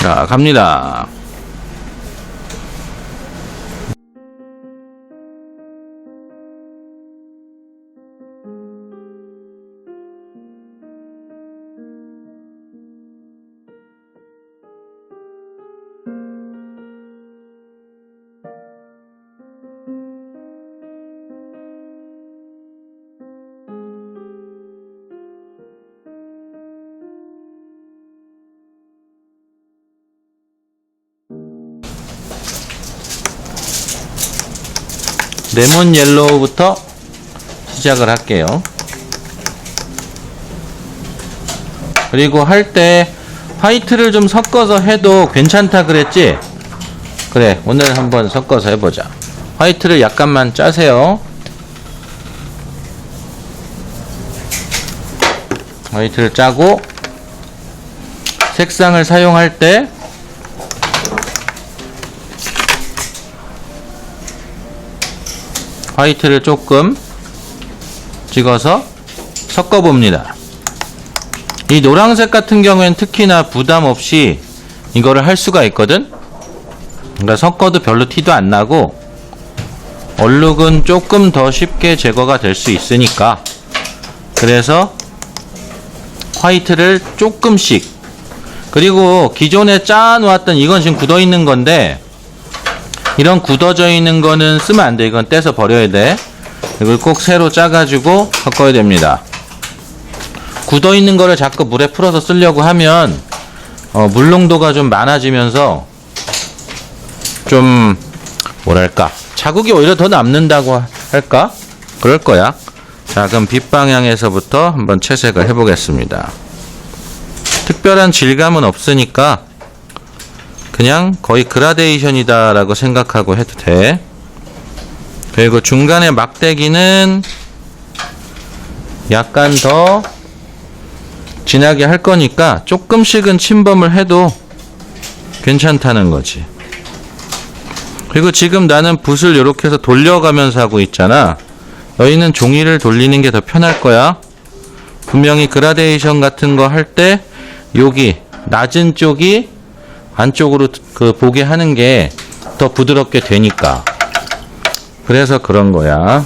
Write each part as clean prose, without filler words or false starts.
자, 갑니다. 레몬 옐로우부터 시작을 할게요. 그리고 할 때 화이트를 좀 섞어서 해도 괜찮다 그랬지? 그래, 오늘 한번 섞어서 해보자. 화이트를 약간만 짜세요. 화이트를 짜고 색상을 사용할 때 화이트를 조금 찍어서 섞어봅니다. 이 노란색 같은 경우엔 특히나 부담 없이 이거를 할 수가 있거든. 그러니까 섞어도 별로 티도 안 나고 얼룩은 조금 더 쉽게 제거가 될 수 있으니까, 그래서 화이트를 조금씩, 그리고 기존에 짜놓았던 이건 지금 굳어 있는 건데 이런 굳어져 있는 거는 쓰면 안 돼. 이건 떼서 버려야 돼. 이걸 꼭 새로 짜가지고 섞어야 됩니다. 굳어 있는 거를 자꾸 물에 풀어서 쓰려고 하면 물 농도가 좀 많아지면서 좀 뭐랄까, 자국이 오히려 더 남는다고 할까? 그럴 거야. 자, 그럼 빛 방향에서부터 한번 채색을 해보겠습니다. 특별한 질감은 없으니까 그냥 거의 그라데이션이다 라고 생각하고 해도 돼. 그리고 중간에 막대기는 약간 더 진하게 할 거니까 조금씩은 침범을 해도 괜찮다는 거지. 그리고 지금 나는 붓을 이렇게 해서 돌려가면서 하고 있잖아. 너희는 종이를 돌리는 게 더 편할 거야. 분명히 그라데이션 같은 거 할 때 여기 낮은 쪽이 안쪽으로 보게 하는 게 더 부드럽게 되니까. 그래서 그런 거야.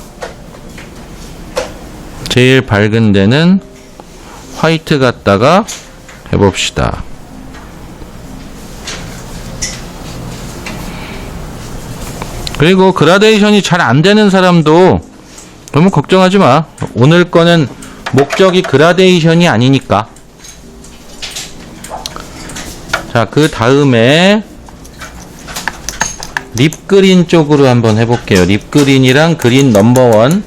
제일 밝은 데는 화이트 갖다가 해봅시다. 그리고 그라데이션이 잘 안 되는 사람도 너무 걱정하지 마. 오늘 거는 목적이 그라데이션이 아니니까. 자, 그 다음에 립그린 쪽으로 한번 해볼게요. 립그린이랑 그린 넘버원.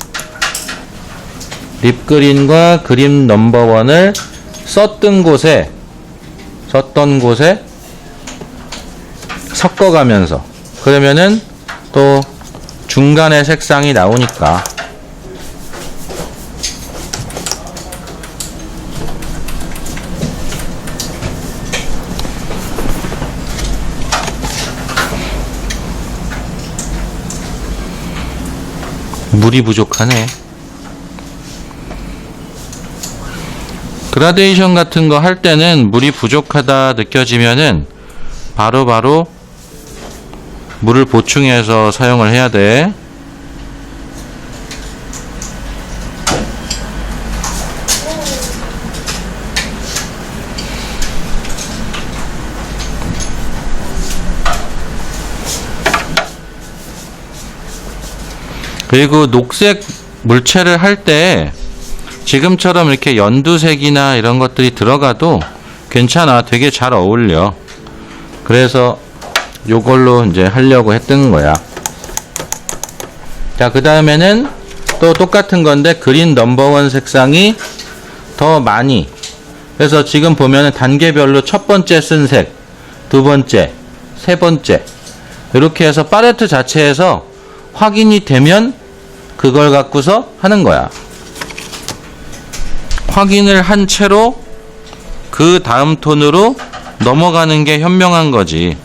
립그린과 그린 넘버원을 썼던 곳에 섞어가면서, 그러면은 또 중간에 색상이 나오니까. 물이 부족하네. 그라데이션 같은 거 할 때는 물이 부족하다 느껴지면은 바로 물을 보충해서 사용을 해야 돼. 그리고 녹색 물체를 할 때 지금처럼 이렇게 연두색이나 이런 것들이 들어가도 괜찮아. 되게 잘 어울려. 그래서 요걸로 이제 하려고 했던 거야. 자, 그 다음에는 또 똑같은 건데 그린 넘버원 색상이 더 많이, 그래서 지금 보면은 단계별로 첫 번째 쓴 색, 두 번째, 세 번째, 이렇게 해서 팔레트 자체에서 확인이 되면 그걸 갖고서 하는 거야. 확인을 한 채로 그 다음 톤으로 넘어가는 게 현명한 거지.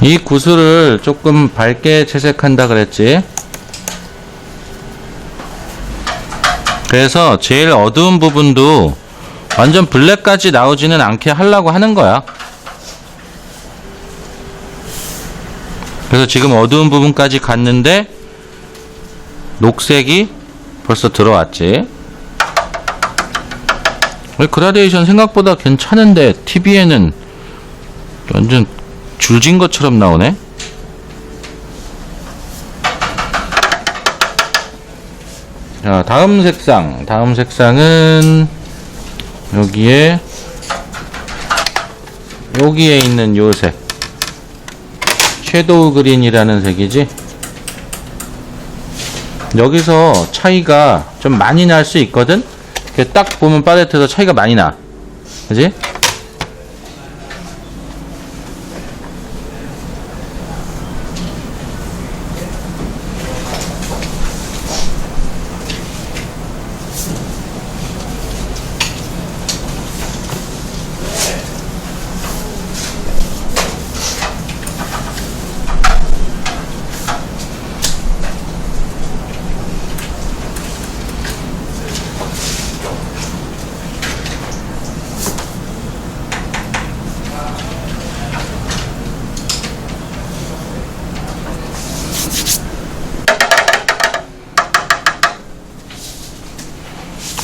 이 구슬을 조금 밝게 채색한다 그랬지. 그래서 제일 어두운 부분도 완전 블랙까지 나오지는 않게 하려고 하는 거야. 그래서 지금 어두운 부분까지 갔는데 녹색이 벌써 들어왔지. 그라데이션 생각보다 괜찮은데 TV에는 완전 줄진 것처럼 나오네. 자, 다음 색상은 여기에 있는 요 색, 섀도우 그린이라는 색이지. 여기서 차이가 좀 많이 날 수 있거든. 이렇게 딱 보면 팔레트에서 차이가 많이 나, 그지?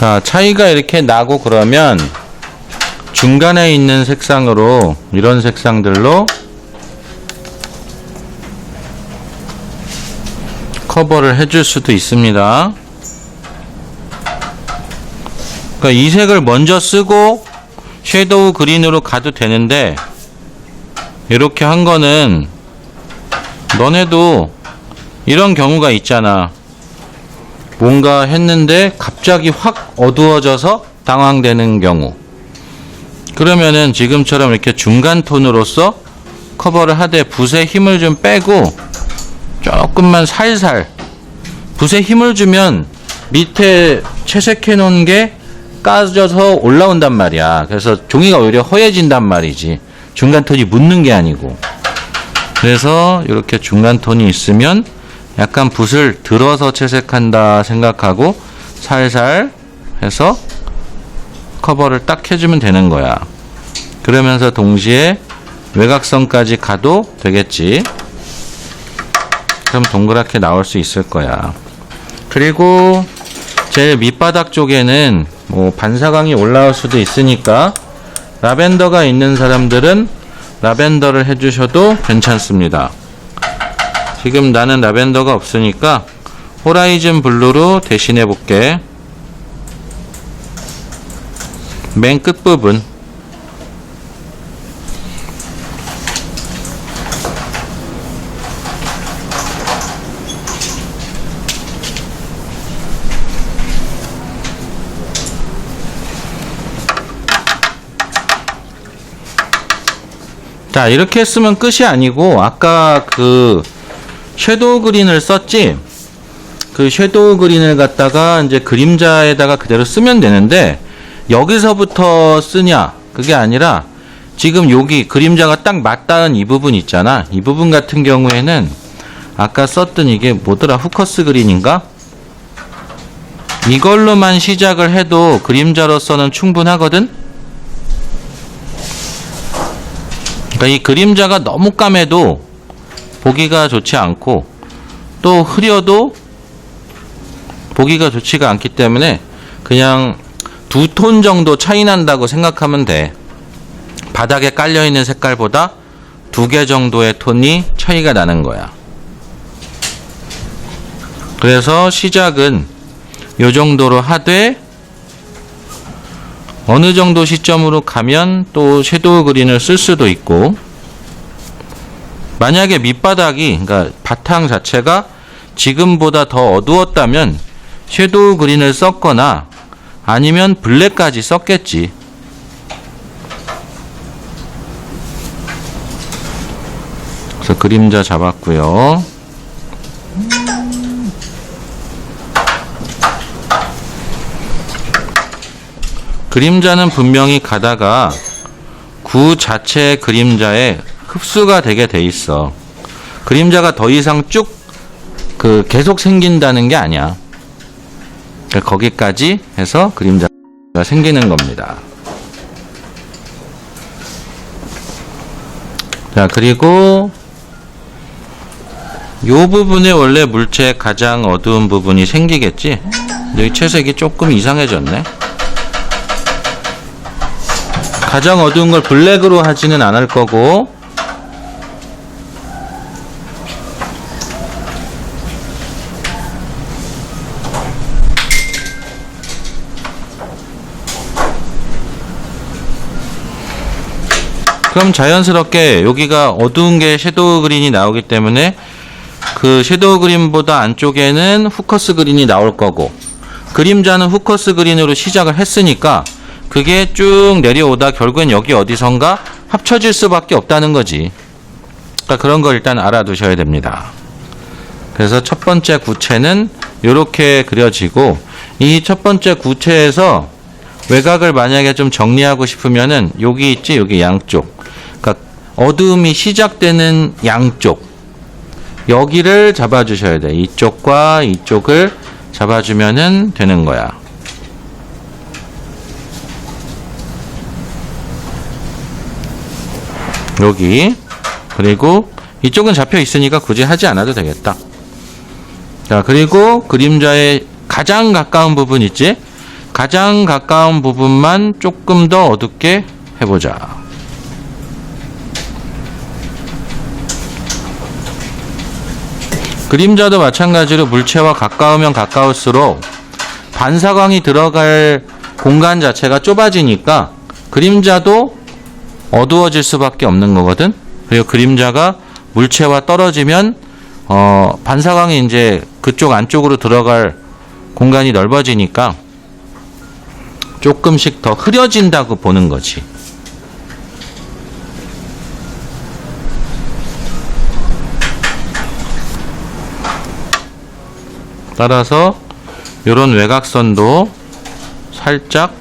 자, 차이가 이렇게 나고 그러면 중간에 있는 색상으로, 이런 색상들로 커버를 해줄 수도 있습니다. 그러니까 이 색을 먼저 쓰고 섀도우 그린으로 가도 되는데, 이렇게 한 거는 너네도 이런 경우가 있잖아. 뭔가 했는데 갑자기 확 어두워져서 당황되는 경우. 그러면은 지금처럼 이렇게 중간 톤으로서 커버를 하되 붓에 힘을 좀 빼고 조금만 살살, 붓에 힘을 주면 밑에 채색해 놓은 게 까져서 올라온단 말이야. 그래서 종이가 오히려 허해진단 말이지. 중간 톤이 묻는 게 아니고. 그래서 이렇게 중간 톤이 있으면 약간 붓을 들어서 채색한다 생각하고 살살 해서 커버를 딱 해주면 되는 거야. 그러면서 동시에 외곽선까지 가도 되겠지. 그럼 동그랗게 나올 수 있을 거야. 그리고 제일 밑바닥 쪽에는 뭐 반사광이 올라올 수도 있으니까 라벤더가 있는 사람들은 라벤더를 해주셔도 괜찮습니다. 지금 나는 라벤더가 없으니까 호라이즌 블루로 대신해 볼게. 맨 끝부분. 자, 이렇게 했으면 끝이 아니고, 아까 그 섀도우 그린을 썼지? 그 섀도우 그린을 갖다가 이제 그림자에다가 그대로 쓰면 되는데, 여기서부터 쓰냐? 그게 아니라 지금 여기 그림자가 딱 맞닿은 이 부분 있잖아. 이 부분 같은 경우에는 아까 썼던 이게 뭐더라? 후커스 그린인가? 이걸로만 시작을 해도 그림자로서는 충분하거든? 그러니까 이 그림자가 너무 까매도 보기가 좋지 않고, 또 흐려도 보기가 좋지가 않기 때문에 그냥 2톤 정도 차이 난다고 생각하면 돼. 바닥에 깔려있는 색깔보다 2개 정도의 톤이 차이가 나는 거야. 그래서 시작은 요 정도로 하되, 어느 정도 시점으로 가면 또 섀도우 그린을 쓸 수도 있고, 만약에 밑바닥이, 그러니까 바탕 자체가 지금보다 더 어두웠다면 섀도우 그린을 썼거나 아니면 블랙까지 썼겠지. 그래서 그림자 잡았고요. 그림자는 분명히 가다가 구 자체의 그림자에 흡수가 되게 돼 있어. 그림자가 더 이상 쭉 계속 생긴다는 게 아니야. 거기까지 해서 그림자가 생기는 겁니다. 자, 그리고 요 부분에 원래 물체의 가장 어두운 부분이 생기겠지? 여기 채색이 조금 이상해졌네. 가장 어두운 걸 블랙으로 하지는 않을 거고, 그럼 자연스럽게 여기가 어두운 게 섀도우 그린이 나오기 때문에 그 섀도우 그린보다 안쪽에는 후커스 그린이 나올 거고, 그림자는 후커스 그린으로 시작을 했으니까 그게 쭉 내려오다 결국엔 여기 어디선가 합쳐질 수밖에 없다는 거지. 그러니까 그런 걸 일단 알아두셔야 됩니다. 그래서 첫 번째 구체는 이렇게 그려지고, 이 첫 번째 구체에서 외곽을 만약에 좀 정리하고 싶으면은 여기 있지, 여기 양쪽. 그러니까 어두움이 시작되는 양쪽, 여기를 잡아주셔야 돼. 이쪽과 이쪽을 잡아주면은 되는 거야. 여기. 그리고 이쪽은 잡혀 있으니까 굳이 하지 않아도 되겠다. 자, 그리고 그림자의 가장 가까운 부분 있지? 가장 가까운 부분만 조금 더 어둡게 해보자. 그림자도 마찬가지로 물체와 가까우면 가까울수록 반사광이 들어갈 공간 자체가 좁아지니까 그림자도 어두워질 수밖에 없는 거거든. 그리고 그림자가 물체와 떨어지면 반사광이 이제 그쪽 안쪽으로 들어갈 공간이 넓어지니까 조금씩 더 흐려진다고 보는 거지. 따라서 이런 외곽선도 살짝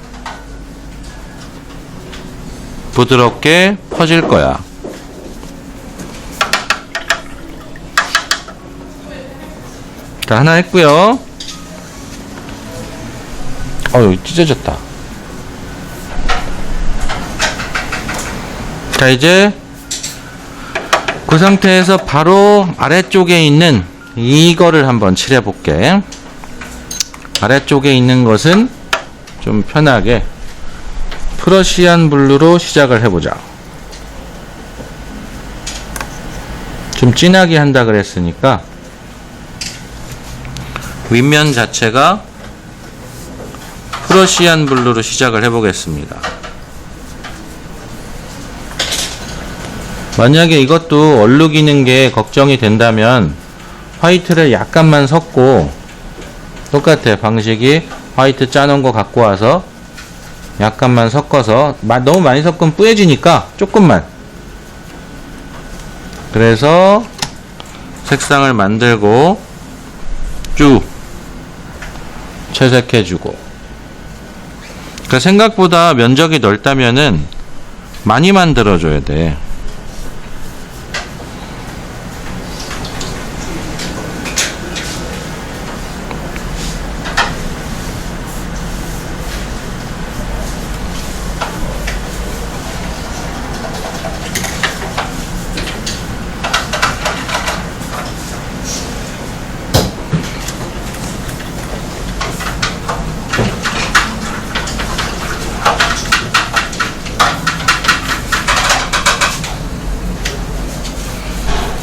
부드럽게 퍼질 거야. 자, 하나 했고요. 여기 찢어졌다. 자, 이제 그 상태에서 바로 아래쪽에 있는 이거를 한번 칠해 볼게. 아래쪽에 있는 것은 좀 편하게 프러시안 블루로 시작을 해보자. 좀 진하게 한다 그랬으니까 윗면 자체가 프러시안 블루로 시작을 해보겠습니다. 만약에 이것도 얼룩이는 게 걱정이 된다면 화이트를 약간만 섞고, 똑같아. 방식이 화이트 짜놓은 거 갖고 와서 약간만 섞어서, 너무 많이 섞으면 뿌얘지니까 조금만. 그래서 색상을 만들고 쭉 채색해주고. 그러니까 생각보다 면적이 넓다면은 많이 만들어줘야 돼.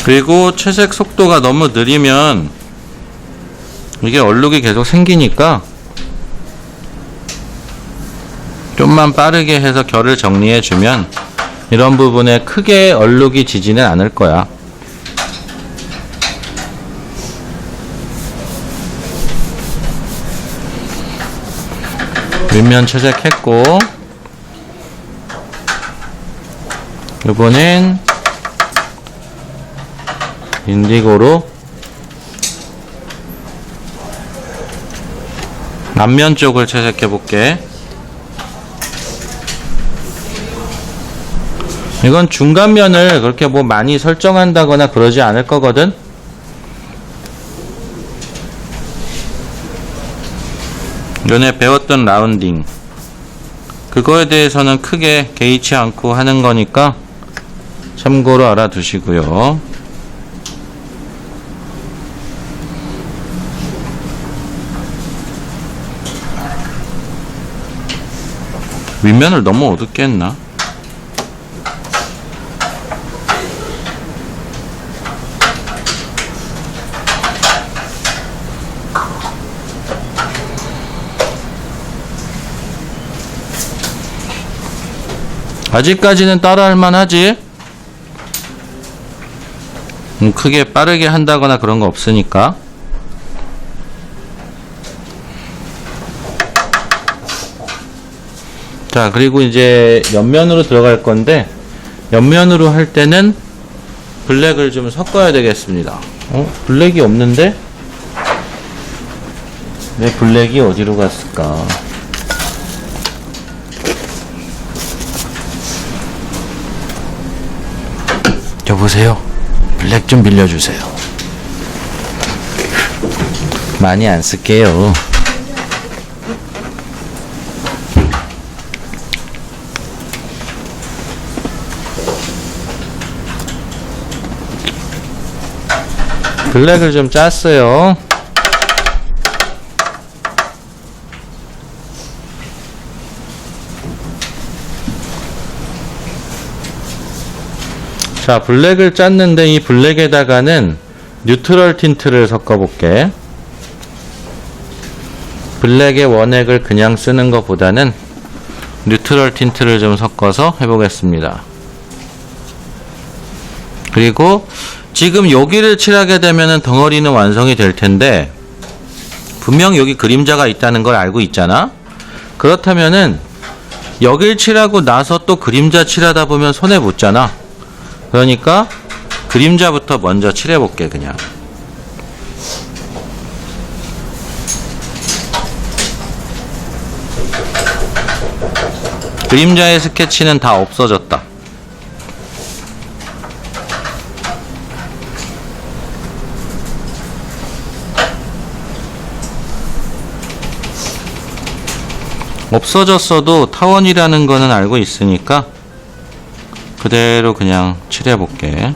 그리고 채색 속도가 너무 느리면 이게 얼룩이 계속 생기니까 좀만 빠르게 해서 결을 정리해주면 이런 부분에 크게 얼룩이 지지는 않을 거야. 윗면 채색했고, 이번엔 인디고로 앞면 쪽을 채색해 볼게. 이건 중간면을 그렇게 뭐 많이 설정한다거나 그러지 않을 거거든. 전에 배웠던 라운딩 그거에 대해서는 크게 개의치 않고 하는 거니까 참고로 알아두시고요. 윗면을 너무 어둡게 했나? 아직까지는 따라할 만하지? 크게 빠르게 한다거나 그런 거 없으니까. 자, 그리고 이제 옆면으로 들어갈 건데, 옆면으로 할 때는 블랙을 좀 섞어야 되겠습니다. 블랙이 없는데? 내 블랙이 어디로 갔을까? 여보세요? 블랙 좀 빌려주세요. 많이 안 쓸게요. 블랙을 좀 짰어요. 자, 블랙을 짰는데 이 블랙에다가는 뉴트럴 틴트를 섞어볼게. 블랙의 원액을 그냥 쓰는 것보다는 뉴트럴 틴트를 좀 섞어서 해보겠습니다. 그리고 지금 여기를 칠하게 되면은 덩어리는 완성이 될 텐데 분명 여기 그림자가 있다는 걸 알고 있잖아. 그렇다면은 여길 칠하고 나서 또 그림자 칠하다 보면 손에 묻잖아. 그러니까 그림자부터 먼저 칠해볼게. 그냥 그림자의 스케치는 다 없어졌다. 없어졌어도 타원이라는 거는 알고 있으니까 그대로 그냥 칠해볼게.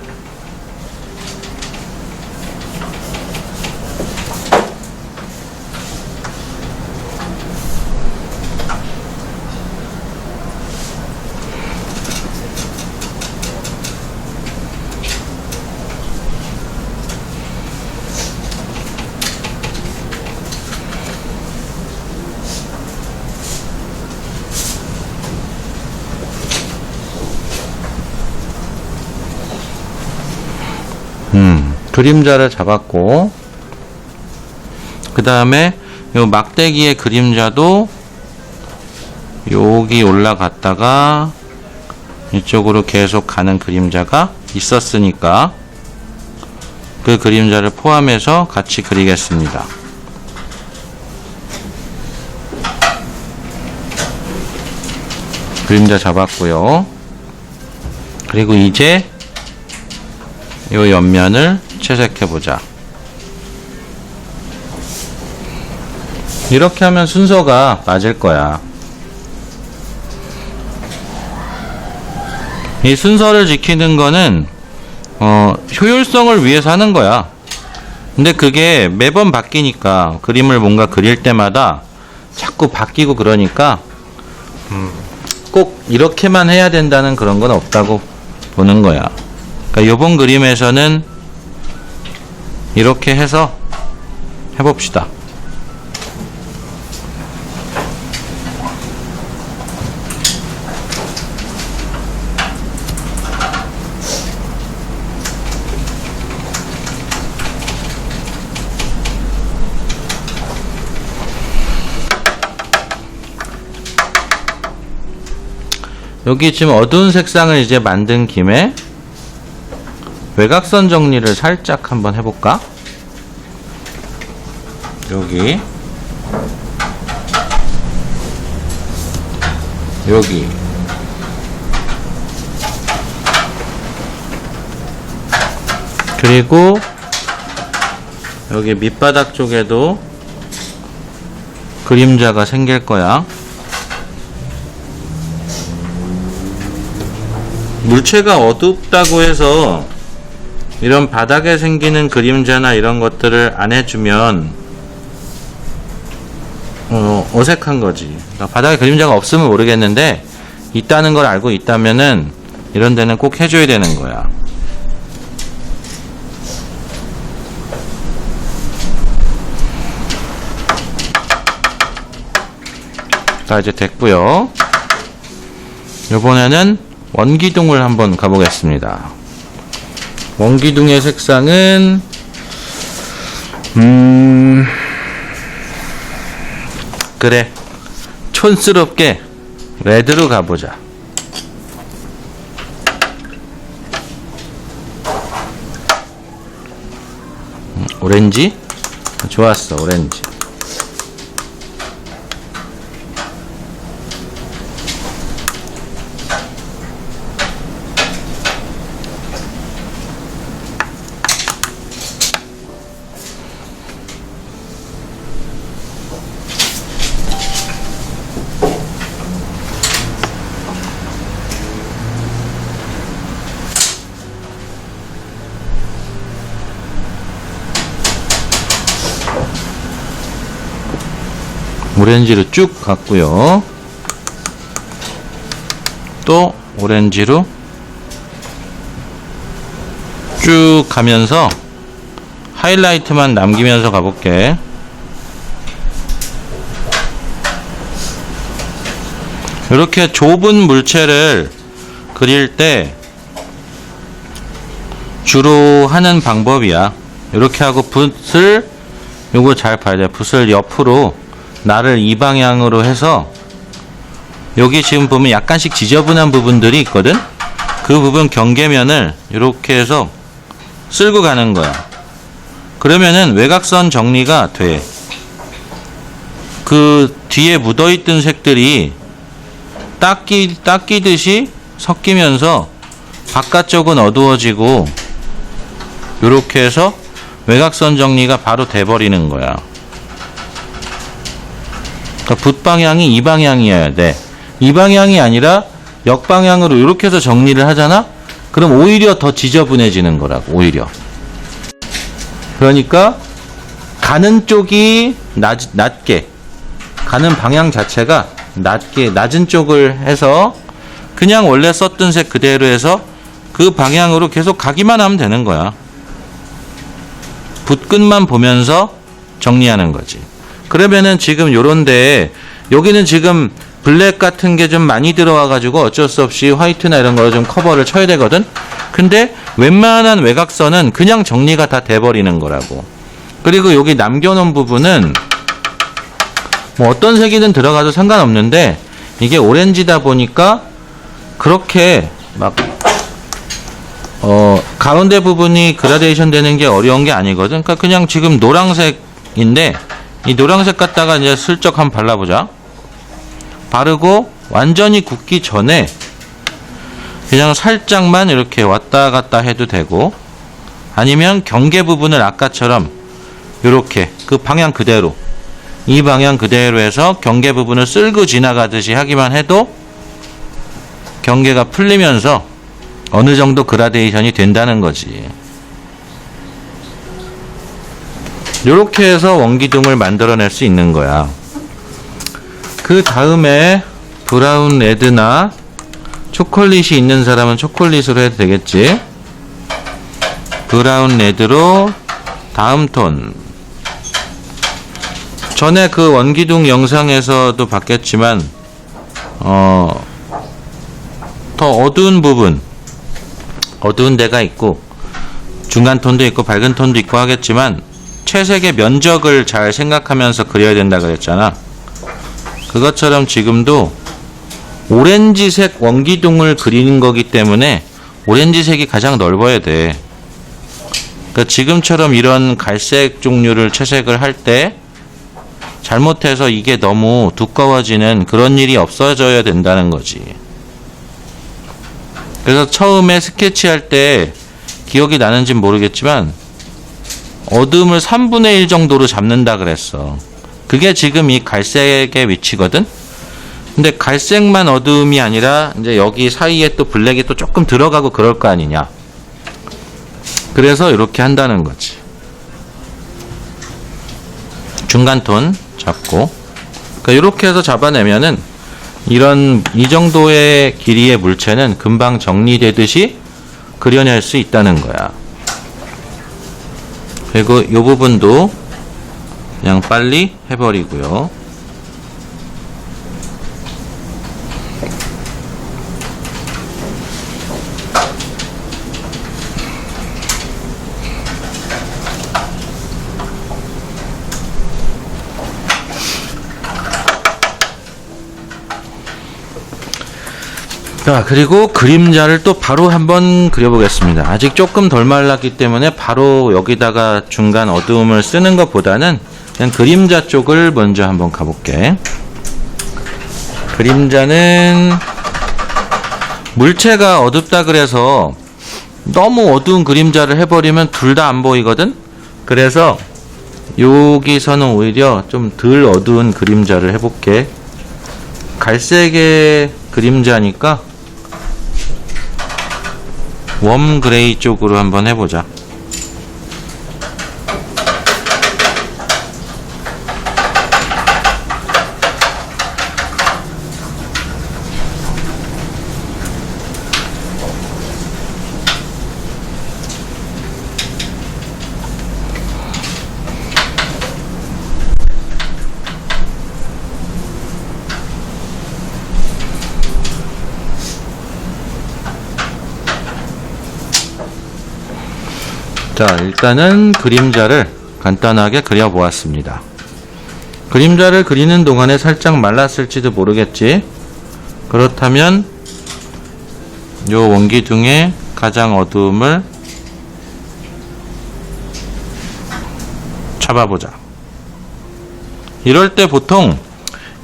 그림자를 잡았고, 그 다음에 요 막대기의 그림자도 여기 올라갔다가 이쪽으로 계속 가는 그림자가 있었으니까 그 그림자를 포함해서 같이 그리겠습니다. 그림자 잡았고요. 그리고 이제 요 옆면을 채색해보자. 이렇게 하면 순서가 맞을 거야. 이 순서를 지키는 거는 효율성을 위해서 하는 거야. 근데 그게 매번 바뀌니까 그림을 뭔가 그릴 때마다 자꾸 바뀌고 그러니까 꼭 이렇게만 해야 된다는 그런 건 없다고 보는 거야. 그러니까 요번 그림에서는 이렇게 해서 해봅시다. 여기 지금 어두운 색상을 이제 만든 김에 외곽선 정리를 살짝 한번 해볼까? 여기 그리고 여기 밑바닥 쪽에도 그림자가 생길 거야. 물체가 어둡다고 해서 이런 바닥에 생기는 그림자나 이런 것들을 안 해주면 어색한 거지. 그러니까 바닥에 그림자가 없으면 모르겠는데 있다는 걸 알고 있다면은 이런 데는 꼭 해줘야 되는 거야. 자, 이제 됐고요. 이번에는 원기둥을 한번 가보겠습니다. 원기둥의 색상은 그래, 촌스럽게 레드로 가보자. 오렌지? 좋았어, 오렌지. 오렌지로 쭉 갔고요. 또 오렌지로 쭉 가면서 하이라이트만 남기면서 가볼게. 이렇게 좁은 물체를 그릴 때 주로 하는 방법이야. 이렇게 하고 붓을, 요거 잘 봐야 돼. 붓을 옆으로 나를 이 방향으로 해서, 여기 지금 보면 약간씩 지저분한 부분들이 있거든. 그 부분 경계면을 이렇게 해서 쓸고 가는 거야. 그러면은 외곽선 정리가 돼. 그 뒤에 묻어있던 색들이 닦이듯이 섞이면서 바깥쪽은 어두워지고, 이렇게 해서 외곽선 정리가 바로 돼버리는 거야. 그러니까 붓 방향이 이 방향이어야 돼. 이 방향이 아니라 역방향으로 이렇게 해서 정리를 하잖아? 그럼 오히려 더 지저분해지는 거라고, 오히려. 그러니까 가는 쪽이 낮게, 가는 방향 자체가 낮게, 낮은 쪽을 해서 그냥 원래 썼던 색 그대로 해서 그 방향으로 계속 가기만 하면 되는 거야. 붓끝만 보면서 정리하는 거지. 그러면은 지금 요런데, 여기는 지금 블랙 같은 게 좀 많이 들어와 가지고 어쩔 수 없이 화이트나 이런 거 좀 커버를 쳐야 되거든. 근데 웬만한 외곽선은 그냥 정리가 다 돼버리는 거라고. 그리고 여기 남겨놓은 부분은 뭐 어떤 색이든 들어가도 상관없는데, 이게 오렌지다 보니까 그렇게 막 가운데 부분이 그라데이션 되는 게 어려운 게 아니거든. 그러니까 그냥 지금 노란색인데, 이 노란색 갖다가 이제 슬쩍 한번 발라보자. 바르고 완전히 굳기 전에 그냥 살짝만 이렇게 왔다 갔다 해도 되고, 아니면 경계 부분을 아까처럼 이렇게 그 방향 그대로, 이 방향 그대로 해서 경계 부분을 쓸고 지나가듯이 하기만 해도 경계가 풀리면서 어느 정도 그라데이션이 된다는 거지. 이렇게 해서 원기둥을 만들어낼 수 있는 거야. 그 다음에 브라운 레드나 초콜릿이 있는 사람은 초콜릿으로 해도 되겠지. 브라운 레드로 다음 톤. 전에 그 원기둥 영상에서도 봤겠지만 더 어두운 부분, 어두운 데가 있고 중간 톤도 있고 밝은 톤도 있고 하겠지만 채색의 면적을 잘 생각하면서 그려야 된다 그랬잖아. 그것처럼 지금도 오렌지색 원기둥을 그리는 거기 때문에 오렌지색이 가장 넓어야 돼. 그러니까 지금처럼 이런 갈색 종류를 채색을 할 때 잘못해서 이게 너무 두꺼워지는 그런 일이 없어져야 된다는 거지. 그래서 처음에 스케치할 때 기억이 나는지 모르겠지만 어두움을 3분의 1 정도로 잡는다 그랬어. 그게 지금 이 갈색의 위치거든. 근데 갈색만 어두움이 아니라 이제 여기 사이에 또 블랙이 또 조금 들어가고 그럴 거 아니냐. 그래서 이렇게 한다는 거지. 중간 톤 잡고, 그러니까 이렇게 해서 잡아내면은 이 정도의 길이의 물체는 금방 정리되듯이 그려낼 수 있다는 거야. 그리고 이 부분도 그냥 빨리 해버리고요. 자, 그리고 그림자를 또 바로 한번 그려보겠습니다. 아직 조금 덜 말랐기 때문에 바로 여기다가 중간 어두움을 쓰는 것보다는 그냥 그림자 쪽을 먼저 한번 가볼게. 그림자는 물체가 어둡다 그래서 너무 어두운 그림자를 해버리면 둘 다 안 보이거든? 그래서 여기서는 오히려 좀 덜 어두운 그림자를 해볼게. 갈색의 그림자니까 웜 그레이 쪽으로 한번 해보자. 자, 일단은 그림자를 간단하게 그려보았습니다. 그림자를 그리는 동안에 살짝 말랐을지도 모르겠지. 그렇다면 요 원기둥의 가장 어두움을 잡아보자. 이럴 때 보통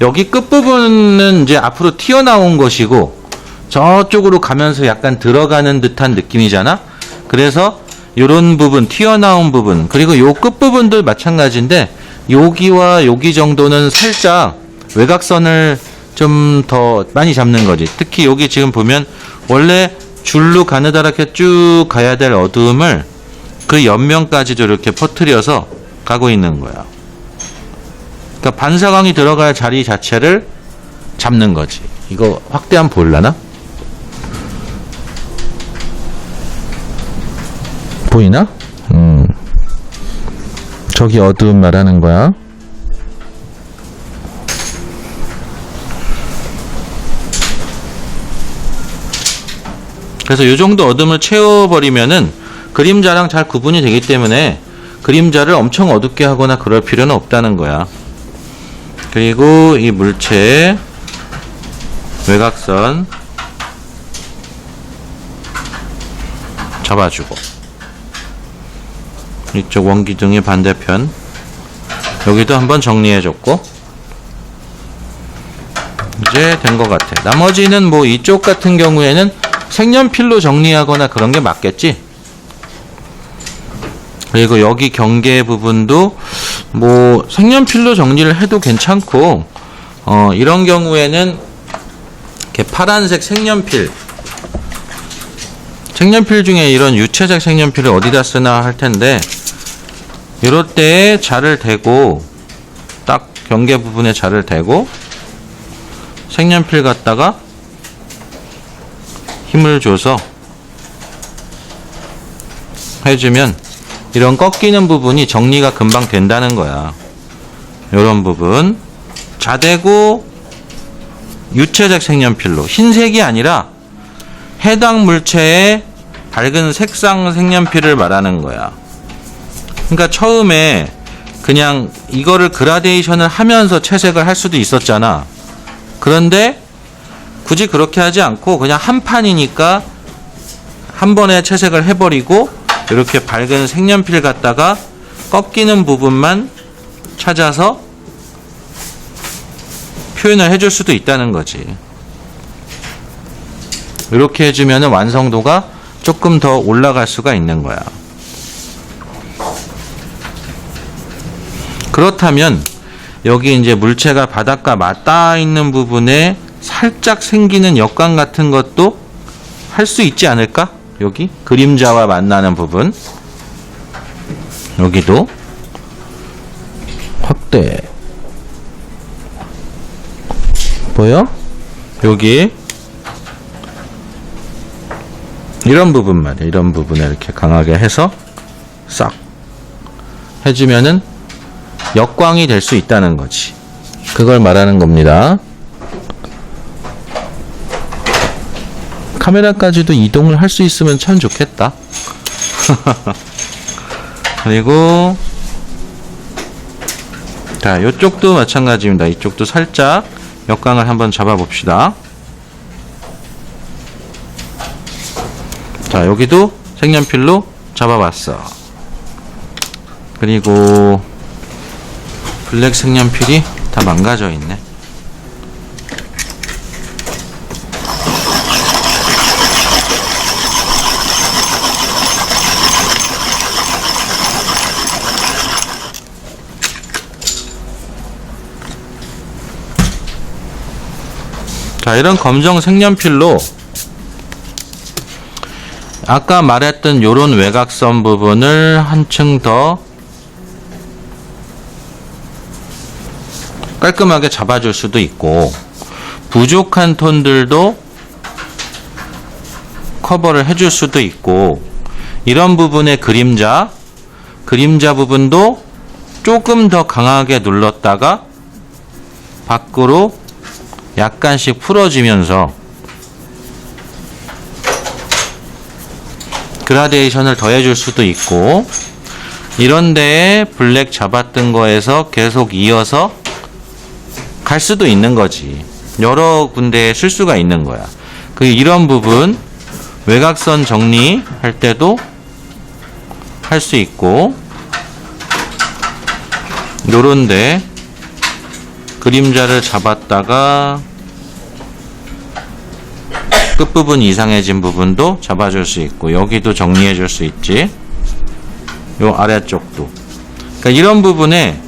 여기 끝부분은 이제 앞으로 튀어나온 것이고 저쪽으로 가면서 약간 들어가는 듯한 느낌이잖아. 그래서 요런 부분, 튀어나온 부분, 그리고 요 끝부분도 마찬가지인데 여기와 여기 정도는 살짝 외곽선을 좀 더 많이 잡는 거지. 특히 여기 지금 보면 원래 줄로 가느다랗게 쭉 가야 될 어두움을 그 옆면까지도 이렇게 퍼뜨려서 가고 있는 거야. 그러니까 반사광이 들어갈 자리 자체를 잡는 거지. 이거 확대하면 보일라나? 보이나? 저기 어두움 말하는 거야. 그래서 이 정도 어둠을 채워버리면은 그림자랑 잘 구분이 되기 때문에 그림자를 엄청 어둡게 하거나 그럴 필요는 없다는 거야. 그리고 이 물체의 외곽선 잡아주고, 이쪽 원기둥의 반대편 여기도 한번 정리해줬고, 이제 된 것 같아. 나머지는 뭐 이쪽 같은 경우에는 색연필로 정리하거나 그런 게 맞겠지. 그리고 여기 경계 부분도 뭐 색연필로 정리를 해도 괜찮고, 이런 경우에는 이렇게 파란색 색연필 중에 이런 유채색 색연필을 어디다 쓰나 할 텐데, 이럴 때 자를 대고, 딱 경계 부분에 자를 대고 색연필 갖다가 힘을 줘서 해주면 이런 꺾이는 부분이 정리가 금방 된다는 거야. 이런 부분 자대고 유채색 색연필로, 흰색이 아니라 해당 물체의 밝은 색상 색연필을 말하는 거야. 그러니까 처음에 그냥 이거를 그라데이션을 하면서 채색을 할 수도 있었잖아. 그런데 굳이 그렇게 하지 않고 그냥 한 판이니까 한 번에 채색을 해버리고 이렇게 밝은 색연필 갖다가 꺾이는 부분만 찾아서 표현을 해줄 수도 있다는 거지. 이렇게 해주면 완성도가 조금 더 올라갈 수가 있는 거야. 그렇다면 여기 이제 물체가 바닥과 맞닿아 있는 부분에 살짝 생기는 역광 같은 것도 할 수 있지 않을까? 여기 그림자와 만나는 부분, 여기도 확대 보여? 여기 이런 부분 말이야. 이런 부분에 이렇게 강하게 해서 싹 해주면은 역광이 될 수 있다는 거지. 그걸 말하는 겁니다. 카메라까지도 이동을 할 수 있으면 참 좋겠다. 그리고 자, 이쪽도 마찬가지입니다. 이쪽도 살짝 역광을 한번 잡아 봅시다. 자, 여기도 색연필로 잡아봤어. 그리고 블랙 색연필이 다 망가져 있네. 자, 이런 검정 색연필로 아까 말했던 요런 외곽선 부분을 한층 더 깔끔하게 잡아줄 수도 있고, 부족한 톤들도 커버를 해줄 수도 있고, 이런 부분의 그림자 부분도 조금 더 강하게 눌렀다가 밖으로 약간씩 풀어지면서 그라데이션을 더해줄 수도 있고, 이런 데에 블랙 잡았던 거에서 계속 이어서 갈 수도 있는 거지. 여러 군데에 쓸 수가 있는 거야. 이런 부분 외곽선 정리할 때도 할 수 있고, 요런데 그림자를 잡았다가 끝부분 이상해진 부분도 잡아줄 수 있고, 여기도 정리해 줄 수 있지. 요 아래쪽도. 그러니까 이런 부분에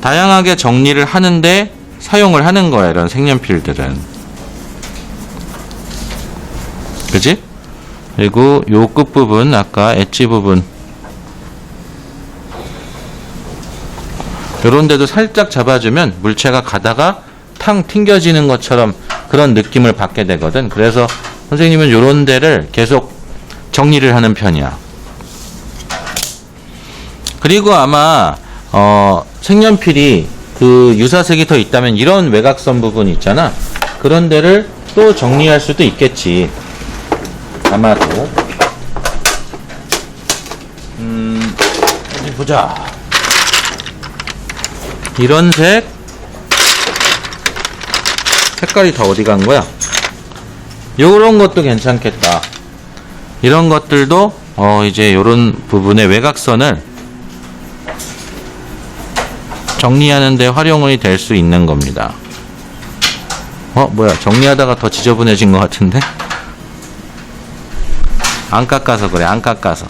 다양하게 정리를 하는데 사용을 하는 거야, 이런 색연필들은. 그지? 그리고 요 끝부분, 아까 엣지 부분, 요런 데도 살짝 잡아주면 물체가 가다가 탕 튕겨지는 것처럼 그런 느낌을 받게 되거든. 그래서 선생님은 요런 데를 계속 정리를 하는 편이야. 그리고 아마 색연필이 그 유사색이 더 있다면 이런 외곽선 부분 있잖아. 그런 데를 또 정리할 수도 있겠지. 아마도. 어디 보자. 이런 색깔이 다 어디 간 거야? 요런 것도 괜찮겠다. 이런 것들도 이제 요런 부분의 외곽선을 정리하는 데 활용이 될 수 있는 겁니다. 뭐야, 정리하다가 더 지저분해진 것 같은데? 안 깎아서 그래, 안 깎아서.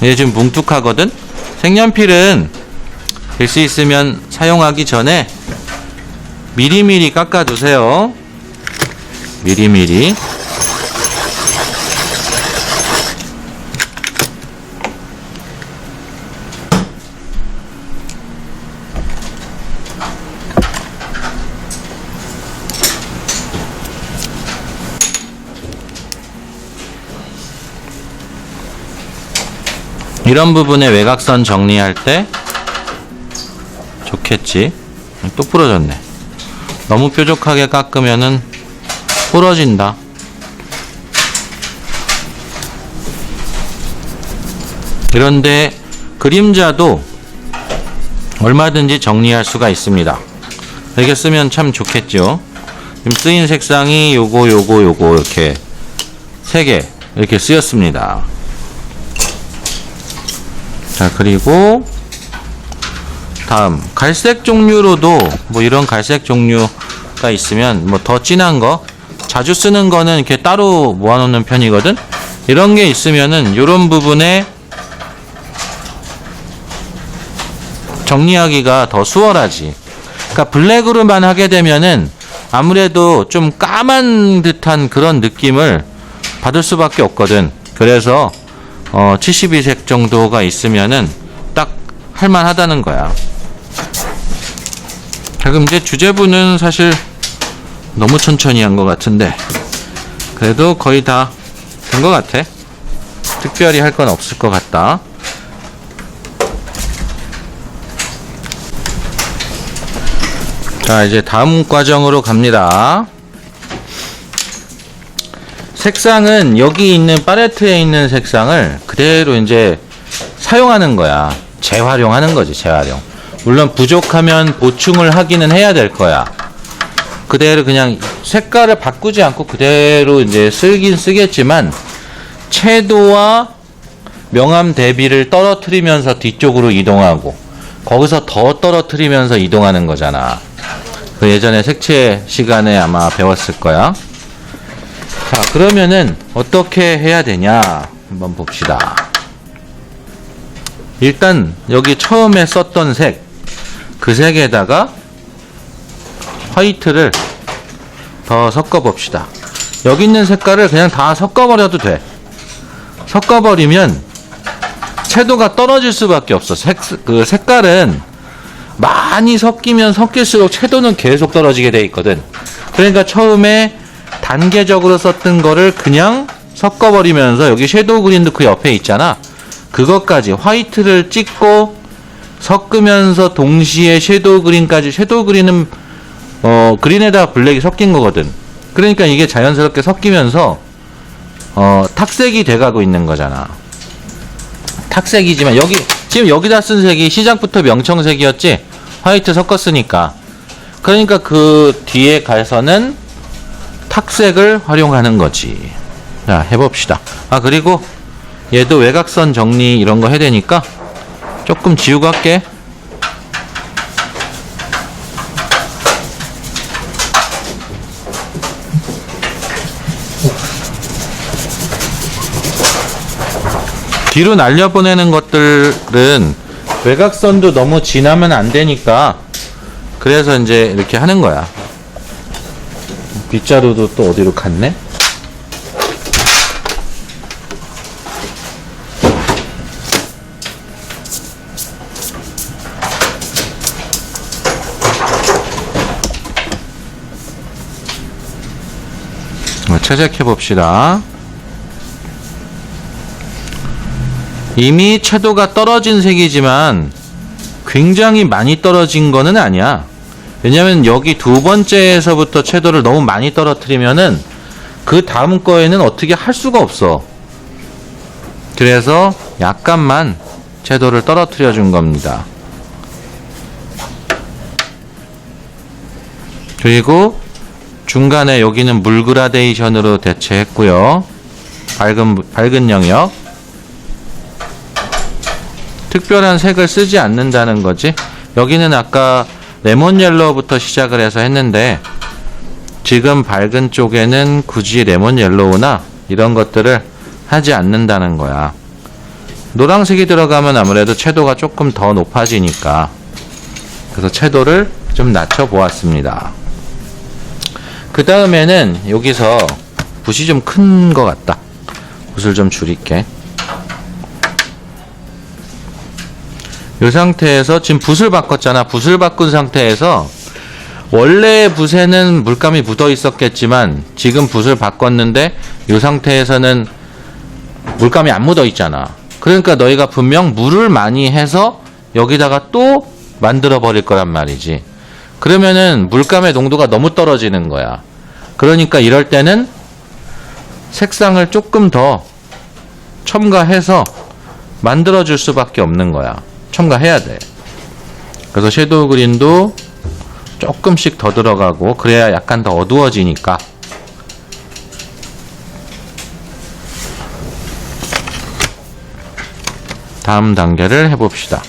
얘 지금 뭉툭하거든? 색연필은 될 수 있으면 사용하기 전에 미리미리 깎아주세요. 미리미리. 이런 부분의 외곽선 정리할 때 좋겠지. 또 부러졌네. 너무 뾰족하게 깎으면은 부러진다. 그런데 그림자도 얼마든지 정리할 수가 있습니다. 이렇게 쓰면 참 좋겠죠. 지금 쓰인 색상이 요거 이렇게 3개 이렇게 쓰였습니다. 자, 그리고 다음 갈색 종류로도 뭐 이런 갈색 종류가 있으면 뭐 더 진한 거 자주 쓰는 거는 이렇게 따로 모아놓는 편이거든. 이런 게 있으면은 이런 부분에 정리하기가 더 수월하지. 그러니까 블랙으로만 하게 되면은 아무래도 좀 까만 듯한 그런 느낌을 받을 수밖에 없거든. 그래서 72색 정도가 있으면은 딱 할만하다는 거야. 자, 그럼 이제 주제부는 사실 너무 천천히 한 것 같은데 그래도 거의 다 된 것 같아. 특별히 할 건 없을 것 같다. 자, 이제 다음 과정으로 갑니다. 색상은 여기 있는 팔레트에 있는 색상을 그대로 이제 사용하는 거야. 재활용하는 거지, 재활용. 물론 부족하면 보충을 하기는 해야 될 거야. 그대로 그냥 색깔을 바꾸지 않고 그대로 이제 쓰긴 쓰겠지만 채도와 명암 대비를 떨어뜨리면서 뒤쪽으로 이동하고 거기서 더 떨어뜨리면서 이동하는 거잖아. 그 예전에 색채 시간에 아마 배웠을 거야. 자, 그러면은 어떻게 해야 되냐 한번 봅시다. 일단 여기 처음에 썼던 색, 그 색에다가 화이트를 더 섞어 봅시다. 여기 있는 색깔을 그냥 다 섞어버려도 돼. 섞어버리면 채도가 떨어질 수밖에 없어. 그 색깔은 많이 섞이면 섞일수록 채도는 계속 떨어지게 돼 있거든. 그러니까 처음에 단계적으로 썼던 거를 그냥 섞어버리면서 여기 섀도우 그린도 그 옆에 있잖아. 그것까지 화이트를 찍고 섞으면서 동시에 섀도우 그린까지. 섀도우 그린은 그린에다가 블랙이 섞인 거거든. 그러니까 이게 자연스럽게 섞이면서 탁색이 돼가고 있는 거잖아. 탁색이지만 지금 여기다 쓴 색이 시작부터 명청색이었지. 화이트 섞었으니까. 그러니까 그 뒤에 가서는 탁색을 활용하는 거지. 자, 해봅시다. 아, 그리고 얘도 외곽선 정리 이런 거 해야 되니까 조금 지우고 할게. 뒤로 날려보내는 것들은 외곽선도 너무 진하면 안 되니까 그래서 이제 이렇게 하는 거야. 빗자루도 또 어디로 갔네? 채색해 봅시다. 이미 채도가 떨어진 색이지만 굉장히 많이 떨어진 거는 아니야. 왜냐면 여기 두 번째에서부터 채도를 너무 많이 떨어뜨리면은 그 다음 거에는 어떻게 할 수가 없어. 그래서 약간만 채도를 떨어뜨려 준 겁니다. 그리고 중간에 여기는 물 그라데이션으로 대체했고요. 밝은 영역. 특별한 색을 쓰지 않는다는 거지. 여기는 아까 레몬 옐로우부터 시작을 해서 했는데 지금 밝은 쪽에는 굳이 레몬 옐로우나 이런 것들을 하지 않는다는 거야. 노란색이 들어가면 아무래도 채도가 조금 더 높아지니까. 그래서 채도를 좀 낮춰 보았습니다. 그 다음에는 여기서 붓이 좀 큰 것 같다. 붓을 좀 줄일게. 이 상태에서 지금 붓을 바꿨잖아. 붓을 바꾼 상태에서 원래 붓에는 물감이 묻어 있었겠지만 지금 붓을 바꿨는데 이 상태에서는 물감이 안 묻어 있잖아. 그러니까 너희가 분명 물을 많이 해서 여기다가 또 만들어 버릴 거란 말이지. 그러면은 물감의 농도가 너무 떨어지는 거야. 그러니까 이럴 때는 색상을 조금 더 첨가해서 만들어 줄 수밖에 없는 거야. 첨가해야 돼. 그래서 섀도우 그린도 조금씩 더 들어가고 그래야 약간 더 어두워지니까. 다음 단계를 해봅시다.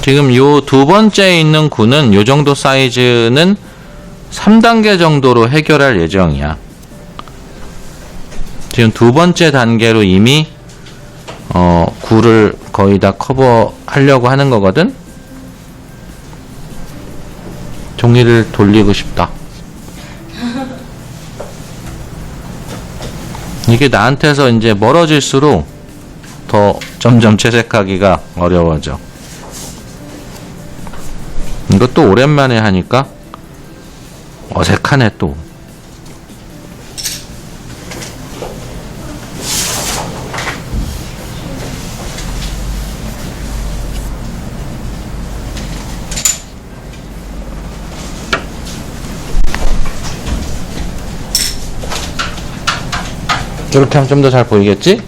지금 요 두 번째에 있는 구는 요 정도 사이즈는 3단계 정도로 해결할 예정이야. 지금 두 번째 단계로 이미 구를 거의 다 커버하려고 하는 거거든. 종이를 돌리고 싶다. 이게 나한테서 이제 멀어질수록 더 점점 채색하기가 어려워져. 이것도 오랜만에 하니까 어색하네 또. 이렇게 하면 좀 더 잘 보이겠지?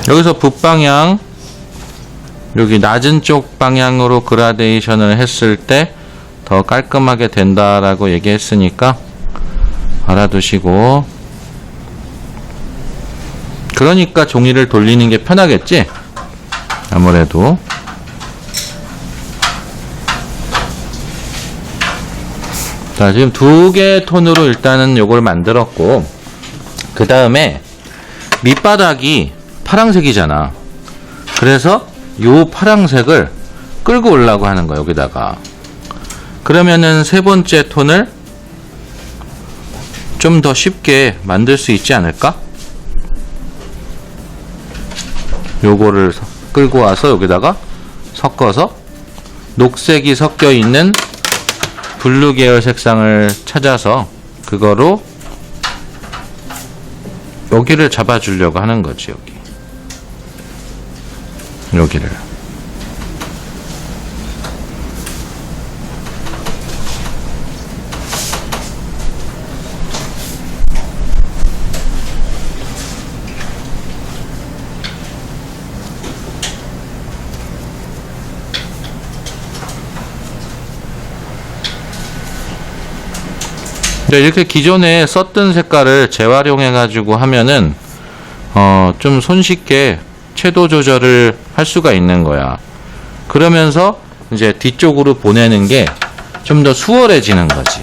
여기서 북방향, 여기 낮은 쪽 방향으로 그라데이션을 했을 때 더 깔끔하게 된다라고 얘기했으니까 알아두시고. 그러니까 종이를 돌리는 게 편하겠지? 아무래도. 자, 지금 두 개의 톤으로 일단은 요걸 만들었고, 그 다음에 밑바닥이 파랑색이잖아. 그래서 요 파랑색을 끌고 오려고 하는 거야, 여기다가. 그러면은 세 번째 톤을 좀 더 쉽게 만들 수 있지 않을까? 요거를 끌고 와서 여기다가 섞어서 녹색이 섞여 있는 블루 계열 색상을 찾아서 그거로 여기를 잡아주려고 하는 거지. 여기를. 이렇게 기존에 썼던 색깔을 재활용해 가지고 하면은 좀 손쉽게 채도 조절을 할 수가 있는 거야. 그러면서 이제 뒤쪽으로 보내는 게 좀 더 수월해지는 거지.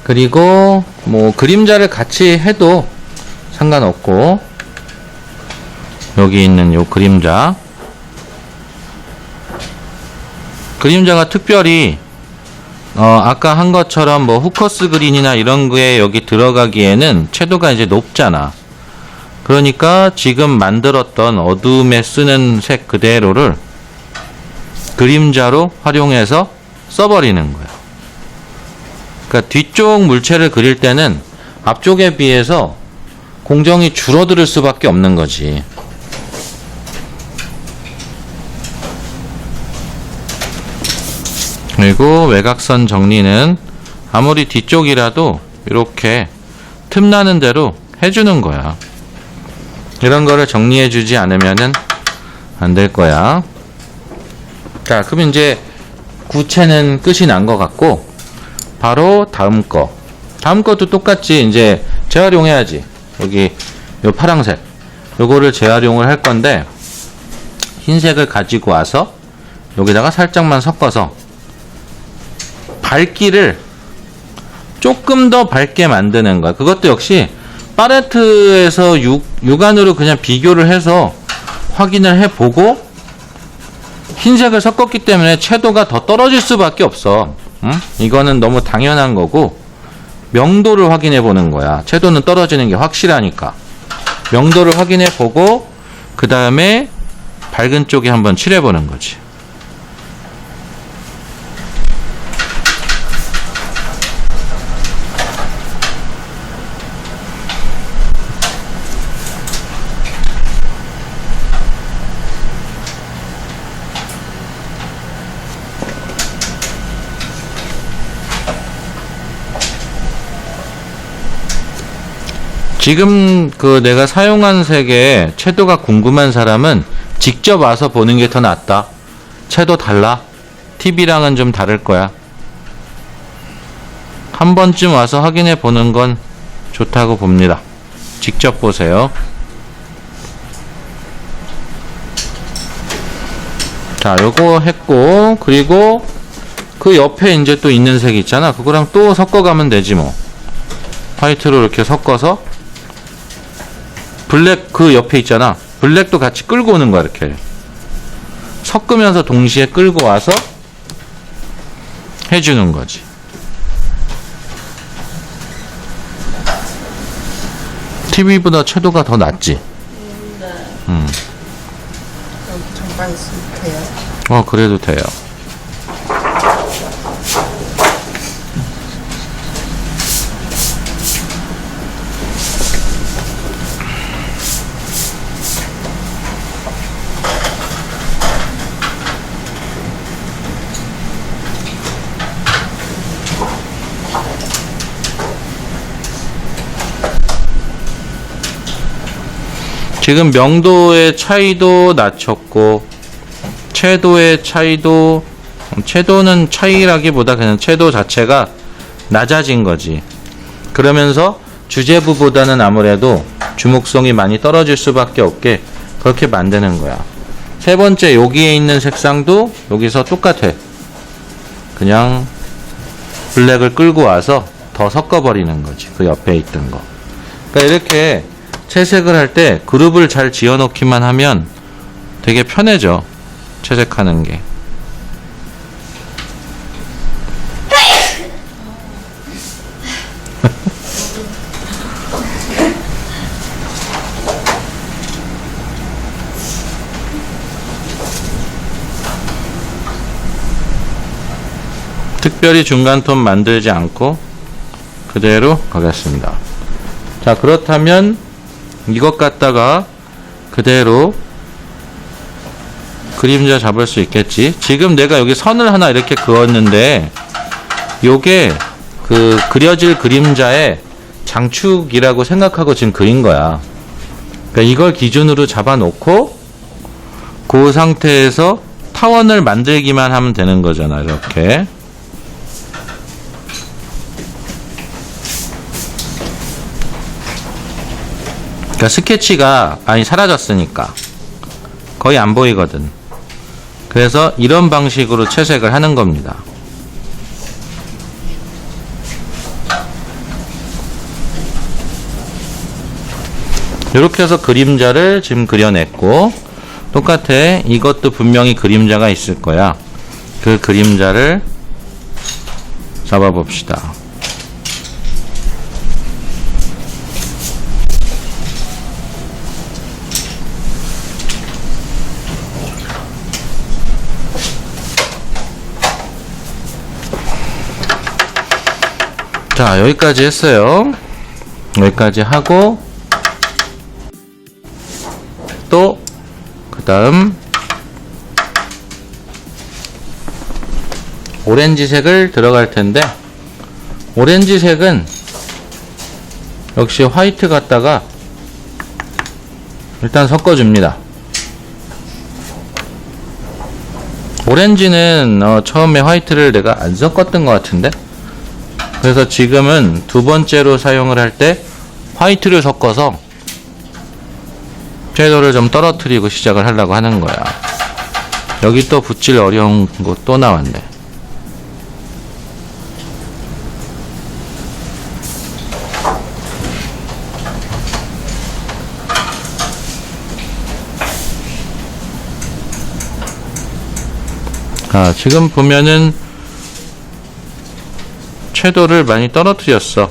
그리고 뭐 그림자를 같이 해도 상관없고, 여기 있는 요 그림자가 특별히 아까 한 것처럼 뭐 후커스 그린이나 이런 거에 여기 들어가기에는 채도가 이제 높잖아. 그러니까 지금 만들었던 어둠에 쓰는 색 그대로를 그림자로 활용해서 써버리는 거야. 그러니까 뒤쪽 물체를 그릴 때는 앞쪽에 비해서 공정이 줄어들 수밖에 없는 거지. 그리고 외곽선 정리는 아무리 뒤쪽이라도 이렇게 틈나는 대로 해주는 거야. 이런 거를 정리해주지 않으면은 안 될 거야. 자, 그럼 이제 구체는 끝이 난 것 같고, 바로 다음 거. 다음 것도 똑같이 이제 재활용해야지. 여기 요 파랑색, 요거를 재활용을 할 건데, 흰색을 가지고 와서 여기다가 살짝만 섞어서 밝기를 조금 더 밝게 만드는 거야. 그것도 역시 팔레트에서 육안으로 그냥 비교를 해서 확인을 해보고, 흰색을 섞었기 때문에 채도가 더 떨어질 수밖에 없어. 이거는 너무 당연한 거고, 명도를 확인해 보는 거야. 채도는 떨어지는 게 확실하니까. 명도를 확인해 보고, 그 다음에 밝은 쪽에 한번 칠해 보는 거지. 지금 그 내가 사용한 색의 채도가 궁금한 사람은 직접 와서 보는 게 더 낫다. 채도 달라. TV랑은 좀 다를 거야. 한 번쯤 와서 확인해 보는 건 좋다고 봅니다. 직접 보세요. 자, 요거 했고, 그리고 그 옆에 이제 또 있는 색 있잖아. 그거랑 또 섞어가면 되지 뭐. 화이트로 이렇게 섞어서 블랙 그 옆에 있잖아. 블랙도 같이 끌고 오는 거야. 이렇게 섞으면서 동시에 끌고 와서 해주는 거지. TV보다 채도가 더 낫지? 네. 여기 잠깐 있으면 돼요? 그래도 돼요. 지금 명도의 차이도 낮췄고 채도의 차이도, 채도는 차이라기보다 그냥 채도 자체가 낮아진 거지. 그러면서 주제부보다는 아무래도 주목성이 많이 떨어질 수밖에 없게 그렇게 만드는 거야. 세 번째, 여기에 있는 색상도 여기서 똑같아. 그냥 블랙을 끌고 와서 더 섞어버리는 거지. 그 옆에 있던 거. 그러니까 이렇게 채색을 할 때 그룹을 잘 지어 놓기만 하면 되게 편해져. 채색하는 게. 특별히 중간톤 만들지 않고 그대로 가겠습니다. 자, 그렇다면 이것 갖다가 그대로 그림자 잡을 수 있겠지. 지금 내가 여기 선을 하나 이렇게 그었는데 요게 그 그려질 그림자의 장축이라고 생각하고 지금 그린 거야. 그러니까 이걸 기준으로 잡아 놓고 그 상태에서 타원을 만들기만 하면 되는 거잖아. 이렇게. 그러니까 스케치가 많이 사라졌으니까 거의 안 보이거든. 그래서 이런 방식으로 채색을 하는 겁니다. 이렇게 해서 그림자를 지금 그려냈고, 똑같아. 이것도 분명히 그림자가 있을 거야. 그 그림자를 잡아봅시다. 자, 여기까지 했어요. 여기까지 하고 또 그 다음 오렌지색을 들어갈 텐데, 오렌지색은 역시 화이트 갖다가 일단 섞어줍니다. 오렌지는 처음에 화이트를 내가 안 섞었던 것 같은데, 그래서 지금은 두 번째로 사용을 할 때 화이트를 섞어서 섀도우를 좀 떨어뜨리고 시작을 하려고 하는 거야. 여기 또 붓질 어려운 거 또 나왔네. 지금 보면은 섀도우를 많이 떨어뜨렸어.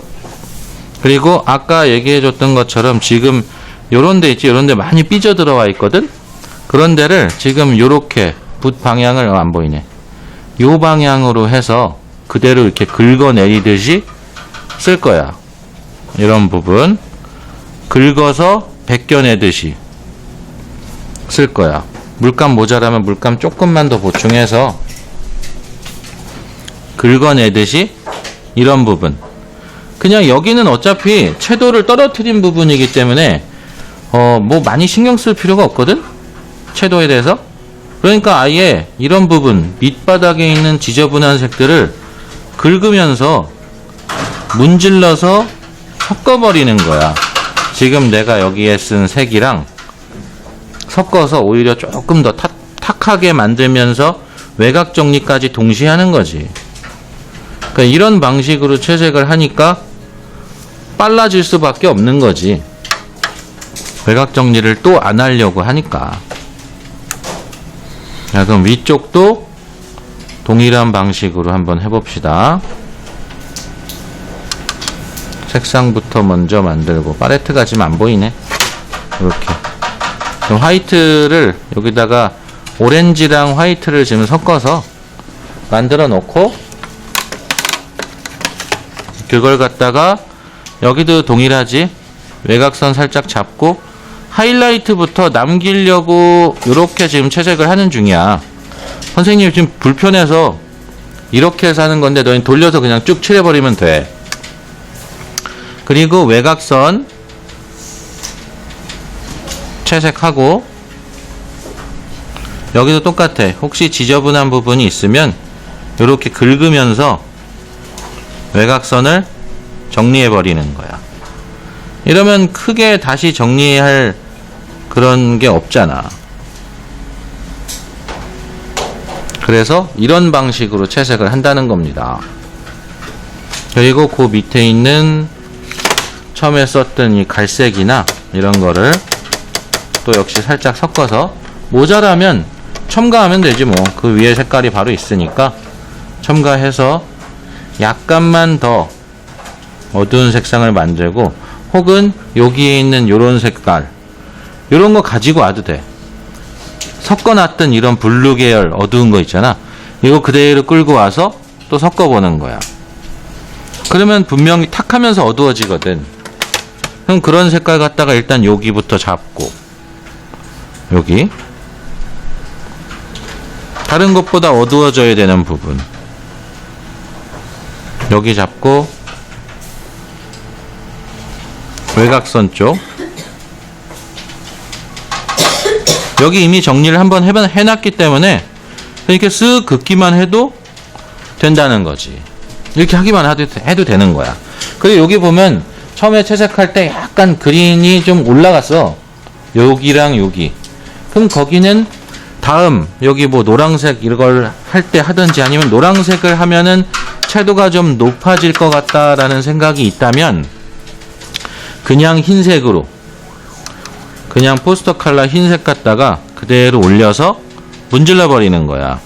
그리고 아까 얘기해줬던 것처럼 지금 요런 데 있지, 요런 데 많이 삐져 들어와 있거든. 그런 데를 지금 요렇게 붓 방향을 안 보이네. 요 방향으로 해서 그대로 이렇게 긁어내리듯이 쓸 거야. 이런 부분 긁어서 벗겨내듯이 쓸 거야. 물감 모자라면 물감 조금만 더 보충해서 긁어내듯이 이런 부분. 그냥 여기는 어차피 채도를 떨어뜨린 부분이기 때문에 뭐 많이 신경 쓸 필요가 없거든? 채도에 대해서. 그러니까 아예 이런 부분, 밑바닥에 있는 지저분한 색들을 긁으면서 문질러서 섞어버리는 거야. 지금 내가 여기에 쓴 색이랑 섞어서 오히려 조금 더 탁하게 만들면서 외곽 정리까지 동시에 하는 거지. 그러니까 이런 방식으로 채색을 하니까 빨라질 수밖에 없는 거지. 외곽 정리를 또 안 하려고 하니까. 자, 그럼 위쪽도 동일한 방식으로 한번 해봅시다. 색상부터 먼저 만들고, 팔레트가 지금 안 보이네. 이렇게. 그럼 화이트를 여기다가 오렌지랑 화이트를 지금 섞어서 만들어 놓고, 그걸 갖다가 여기도 동일하지. 외곽선 살짝 잡고 하이라이트부터 남기려고 이렇게 지금 채색을 하는 중이야. 선생님이 지금 불편해서 이렇게 해서 하는 건데 너희 돌려서 그냥 쭉 칠해버리면 돼. 그리고 외곽선 채색하고 여기도 똑같아. 혹시 지저분한 부분이 있으면 이렇게 긁으면서 외곽선을 정리해버리는 거야. 이러면 크게 다시 정리해야 할 그런 게 없잖아. 그래서 이런 방식으로 채색을 한다는 겁니다. 그리고 그 밑에 있는 처음에 썼던 이 갈색이나 이런 거를 또 역시 살짝 섞어서 모자라면 첨가하면 되지 뭐. 그 위에 색깔이 바로 있으니까 첨가해서 약간만 더 어두운 색상을 만들고, 혹은 여기에 있는 요런 색깔 요런 거 가지고 와도 돼. 섞어놨던 이런 블루 계열 어두운 거 있잖아. 이거 그대로 끌고 와서 또 섞어보는 거야. 그러면 분명히 탁 하면서 어두워지거든. 그럼 그런 색깔 갖다가 일단 여기부터 잡고, 여기 다른 것보다 어두워져야 되는 부분 여기 잡고, 외곽선 쪽 여기 이미 정리를 한번 해놨기 때문에 이렇게 쓱 긋기만 해도 된다는 거지. 이렇게 하기만 해도 되는 거야. 그리고 여기 보면 처음에 채색할 때 약간 그린이 좀 올라갔어. 여기랑 여기. 그럼 거기는 다음 여기 뭐 노란색 이걸 할 때 하든지, 아니면 노란색을 하면은 채도가 좀 높아질 것 같다라는 생각이 있다면 그냥 흰색으로, 그냥 포스터 컬러 흰색 갖다가 그대로 올려서 문질러 버리는 거야.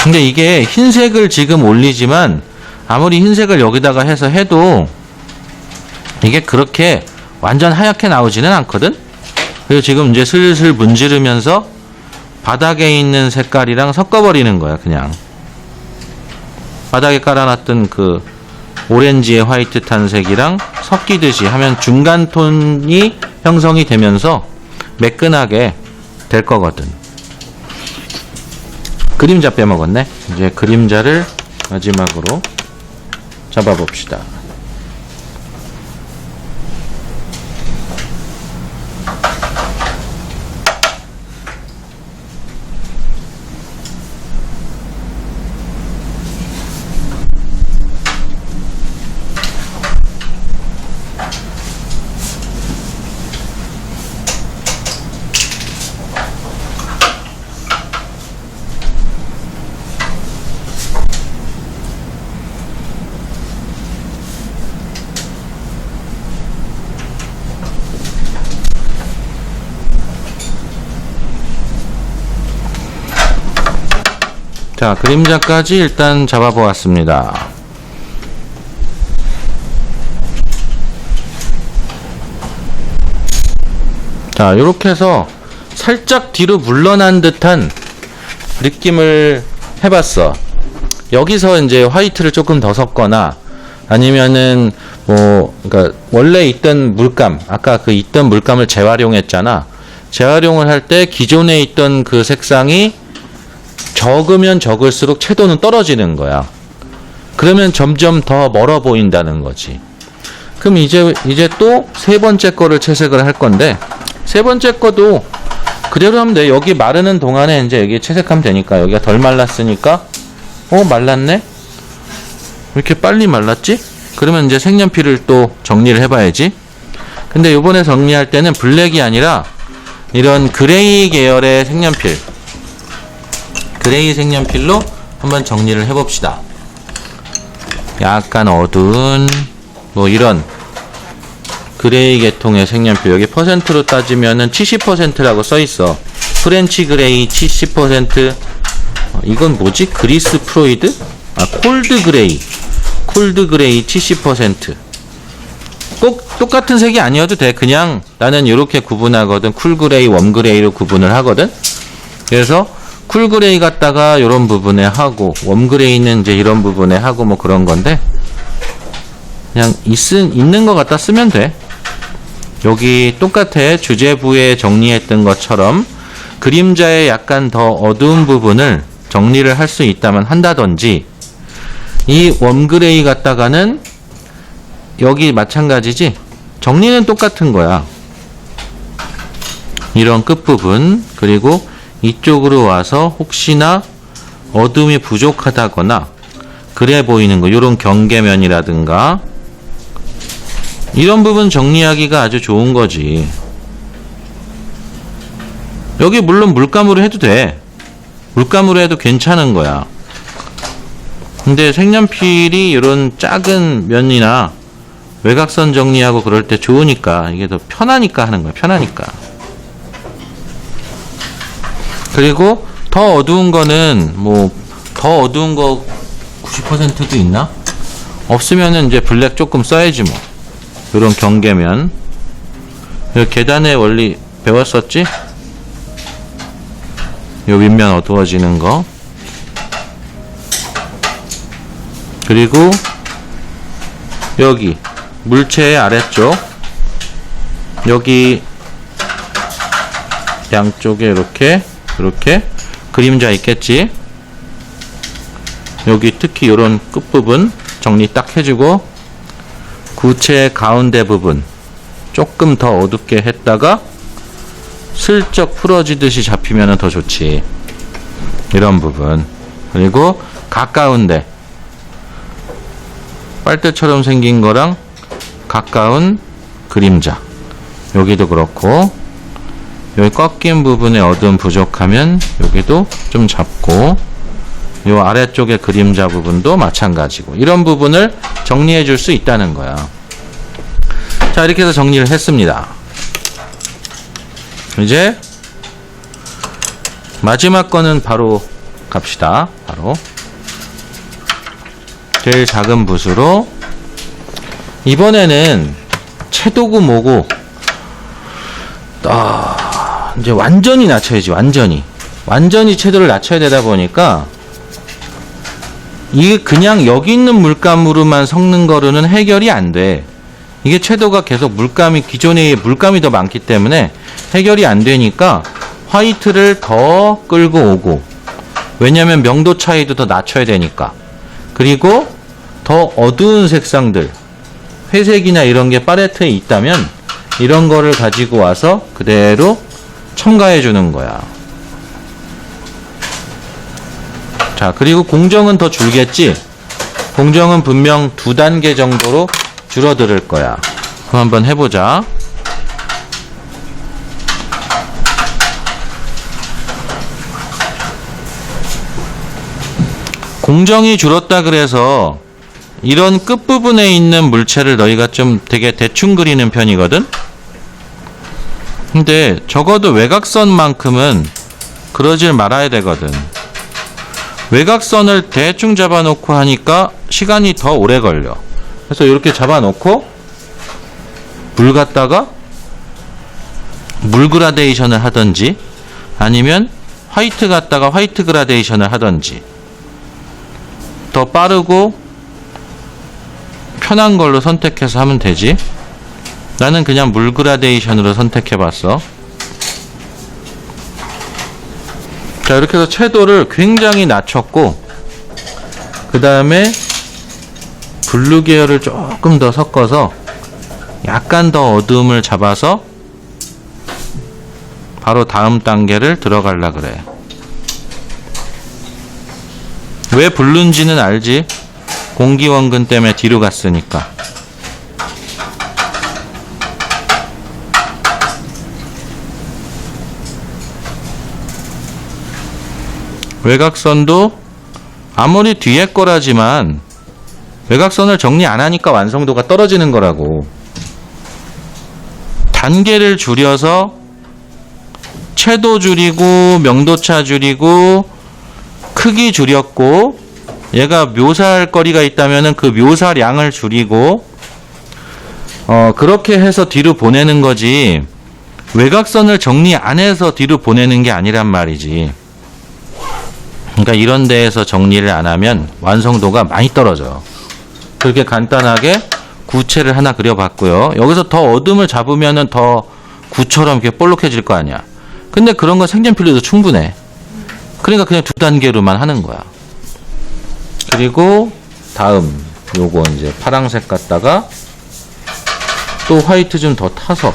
근데 이게 흰색을 지금 올리지만 아무리 흰색을 여기다가 해서 해도 이게 그렇게 완전 하얗게 나오지는 않거든. 그리고 지금 이제 슬슬 문지르면서 바닥에 있는 색깔이랑 섞어버리는 거야. 그냥 바닥에 깔아놨던 그 오렌지의 화이트 탄색이랑 섞이듯이 하면 중간 톤이 형성이 되면서 매끈하게 될 거거든. 그림자 빼먹었네. 이제 그림자를 마지막으로 잡아봅시다. 자, 그림자까지 일단 잡아보았습니다. 자, 요렇게 해서 살짝 뒤로 물러난 듯한 느낌을 해봤어. 여기서 이제 화이트를 조금 더 섞거나, 아니면은 그러니까 원래 있던 물감, 아까 그 있던 물감을 재활용했잖아. 재활용을 할 때 기존에 있던 그 색상이 적으면 적을수록 채도는 떨어지는 거야. 그러면 점점 더 멀어 보인다는 거지. 그럼 이제 또 세 번째 거를 채색을 할 건데, 세 번째 거도 그대로 하면 돼. 여기 마르는 동안에 이제 여기 채색하면 되니까. 여기가 덜 말랐으니까 말랐네? 왜 이렇게 빨리 말랐지? 그러면 이제 색연필을 또 정리를 해봐야지. 근데 요번에 정리할 때는 블랙이 아니라 이런 그레이 계열의 색연필, 그레이 색연필로 한번 정리를 해봅시다. 약간 어두운 뭐 이런 그레이 계통의 색연필, 여기 퍼센트로 따지면은 70%라고 써있어. 프렌치 그레이 70%. 이건 뭐지? 그리스 프로이드? 콜드 그레이. 콜드 그레이 70%. 꼭 똑같은 색이 아니어도 돼. 그냥 나는 이렇게 구분하거든. 쿨 그레이, 웜 그레이로 구분을 하거든. 그래서 쿨 그레이 갖다가 이런 부분에 하고, 웜 그레이는 이제 이런 부분에 하고 뭐 그런 건데, 그냥 있는 것 갖다 쓰면 돼. 여기 똑같아. 주제부에 정리했던 것처럼 그림자의 약간 더 어두운 부분을 정리를 할 수 있다면 한다든지, 이 웜그레이 갖다가는 여기 마찬가지지. 정리는 똑같은 거야. 이런 끝부분, 그리고 이쪽으로 와서 혹시나 어둠이 부족하다거나 그래 보이는 거, 이런 경계면이라든가 이런 부분 정리하기가 아주 좋은 거지. 여기 물론 물감으로 해도 돼. 물감으로 해도 괜찮은 거야. 근데 색연필이 이런 작은 면이나 외곽선 정리하고 그럴 때 좋으니까, 이게 더 편하니까 하는 거야. 편하니까. 그리고 더 어두운 거는 뭐 더 어두운 거 90%도 있나? 없으면은 이제 블랙 조금 써야지 뭐. 이런 경계면. 계단의 원리 배웠었지? 요 윗면 어두워지는 거. 그리고 여기 물체의 아래쪽, 여기 양쪽에 이렇게 그림자 있겠지. 여기 특히 이런 끝부분 정리 딱 해주고, 구체의 가운데 부분 조금 더 어둡게 했다가 슬쩍 풀어지듯이 잡히면 더 좋지. 이런 부분. 그리고 가까운데 빨대처럼 생긴 거랑 가까운 그림자, 여기도 그렇고, 여기 꺾인 부분에 어두움 부족하면 여기도 좀 잡고, 요 아래쪽의 그림자 부분도 마찬가지고, 이런 부분을 정리해 줄 수 있다는 거야. 자, 이렇게 해서 정리를 했습니다. 이제 마지막 거는 바로 갑시다. 바로 제일 작은 붓으로, 이번에는 채도고 뭐고 이제 완전히 낮춰야지. 완전히 채도를 낮춰야 되다 보니까 이게 그냥 여기 있는 물감으로만 섞는 거로는 해결이 안 돼. 이게 채도가 계속 기존에 물감이 더 많기 때문에 해결이 안 되니까 화이트를 더 끌고 오고, 왜냐면 명도 차이도 더 낮춰야 되니까. 그리고 더 어두운 색상들, 회색이나 이런 게 팔레트에 있다면 이런 거를 가지고 와서 그대로 첨가해 주는 거야. 자, 그리고 공정은 더 줄겠지? 공정은 분명 2단계 정도로 줄어들 거야. 그럼 한번 해보자. 공정이 줄었다 그래서 이런 끝부분에 있는 물체를 너희가 좀 되게 대충 그리는 편이거든? 근데 적어도 외곽선만큼은 그러질 말아야 되거든. 외곽선을 대충 잡아놓고 하니까 시간이 더 오래 걸려. 그래서 이렇게 잡아놓고 물 갖다가 물 그라데이션을 하든지, 아니면 화이트 갖다가 화이트 그라데이션을 하든지, 더 빠르고 편한 걸로 선택해서 하면 되지. 나는 그냥 물 그라데이션으로 선택해봤어. 자, 이렇게 해서 채도를 굉장히 낮췄고, 그 다음에 블루 계열을 조금 더 섞어서 약간 더 어두움을 잡아서 바로 다음 단계를 들어가려 그래. 왜 블루인지는 알지? 공기 원근 때문에 뒤로 갔으니까. 외곽선도 아무리 뒤에 거라지만 외곽선을 정리 안 하니까 완성도가 떨어지는 거라고. 단계를 줄여서 채도 줄이고 명도차 줄이고 크기 줄였고, 얘가 묘사할 거리가 있다면은 그 묘사량을 줄이고, 그렇게 해서 뒤로 보내는 거지, 외곽선을 정리 안 해서 뒤로 보내는 게 아니란 말이지. 그러니까 이런 데에서 정리를 안 하면 완성도가 많이 떨어져요. 그렇게 간단하게 구체를 하나 그려봤고요. 여기서 더 어둠을 잡으면은 더 구처럼 이렇게 볼록해질 거 아니야. 근데 그런 건 색연필로도 충분해. 그러니까 그냥 2단계로만 하는 거야. 그리고 다음 요거 이제 파랑색 갖다가 또 화이트 좀 더 타서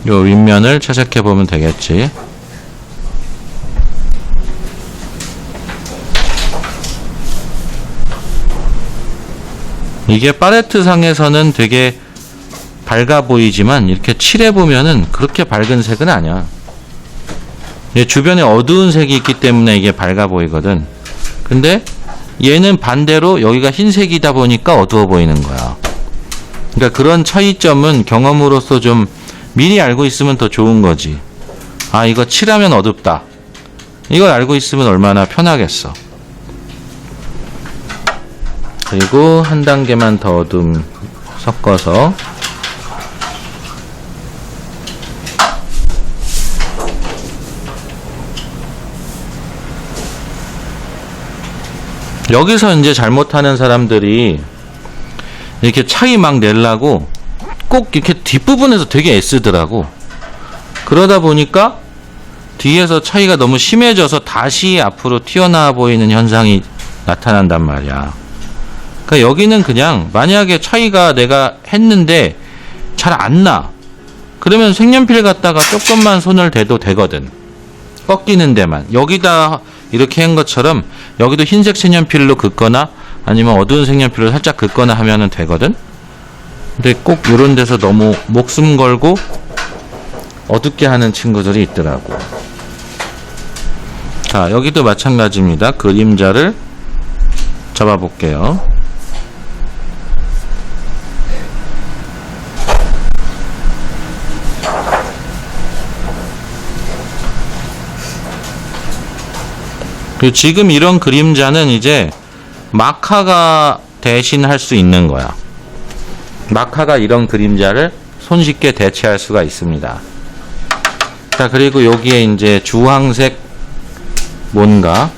요 윗면을 채색해 보면 되겠지. 이게 팔레트 상에서는 되게 밝아 보이지만 이렇게 칠해 보면은 그렇게 밝은 색은 아니야. 주변에 어두운 색이 있기 때문에 이게 밝아 보이거든. 근데 얘는 반대로 여기가 흰색이다 보니까 어두워 보이는 거야. 그러니까 그런 차이점은 경험으로서 좀 미리 알고 있으면 더 좋은 거지. 아, 이거 칠하면 어둡다. 이걸 알고 있으면 얼마나 편하겠어. 그리고 한 단계만 더 어둠 섞어서 여기서 이제 잘못하는 사람들이 이렇게 차이 막 내려고 꼭 이렇게 뒷부분에서 되게 애쓰더라고. 그러다 보니까 뒤에서 차이가 너무 심해져서 다시 앞으로 튀어나와 보이는 현상이 나타난단 말이야. 그러니까 여기는 그냥 만약에 차이가 내가 했는데 잘 안 나. 그러면 색연필 갖다가 조금만 손을 대도 되거든. 꺾이는 데만. 여기다 이렇게 한 것처럼 여기도 흰색 색연필로 긋거나 아니면 어두운 색연필로 살짝 긋거나 하면은 되거든. 근데 꼭 이런 데서 너무 목숨 걸고 어둡게 하는 친구들이 있더라고. 자, 여기도 마찬가지입니다. 그림자를 잡아 볼게요. 지금 이런 그림자는 이제 마카가 대신할 수 있는 거야. 마카가 이런 그림자를 손쉽게 대체할 수가 있습니다. 자, 그리고 여기에 이제 주황색 뭔가,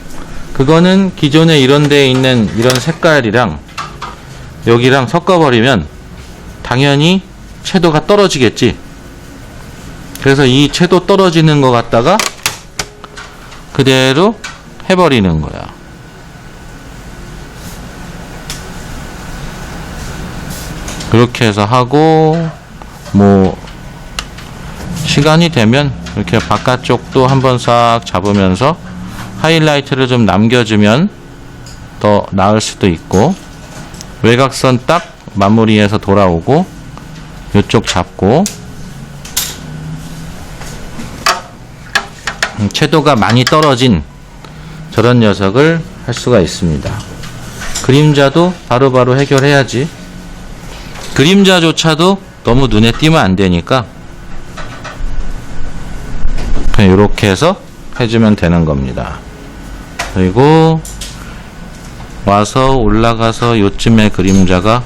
그거는 기존에 이런 데에 있는 이런 색깔이랑 여기랑 섞어버리면 당연히 채도가 떨어지겠지. 그래서 이 채도 떨어지는 거 갖다가 그대로 해버리는 거야. 그렇게 해서 하고, 뭐 시간이 되면 이렇게 바깥쪽도 한번 싹 잡으면서 하이라이트를 좀 남겨주면 더 나을 수도 있고, 외곽선 딱 마무리해서 돌아오고 이쪽 잡고, 채도가 많이 떨어진 저런 녀석을 할 수가 있습니다. 그림자도 바로바로 해결해야지. 그림자조차도 너무 눈에 띄면 안 되니까 그냥 이렇게 해서 해주면 되는 겁니다. 그리고 와서 올라가서 요쯤에 그림자가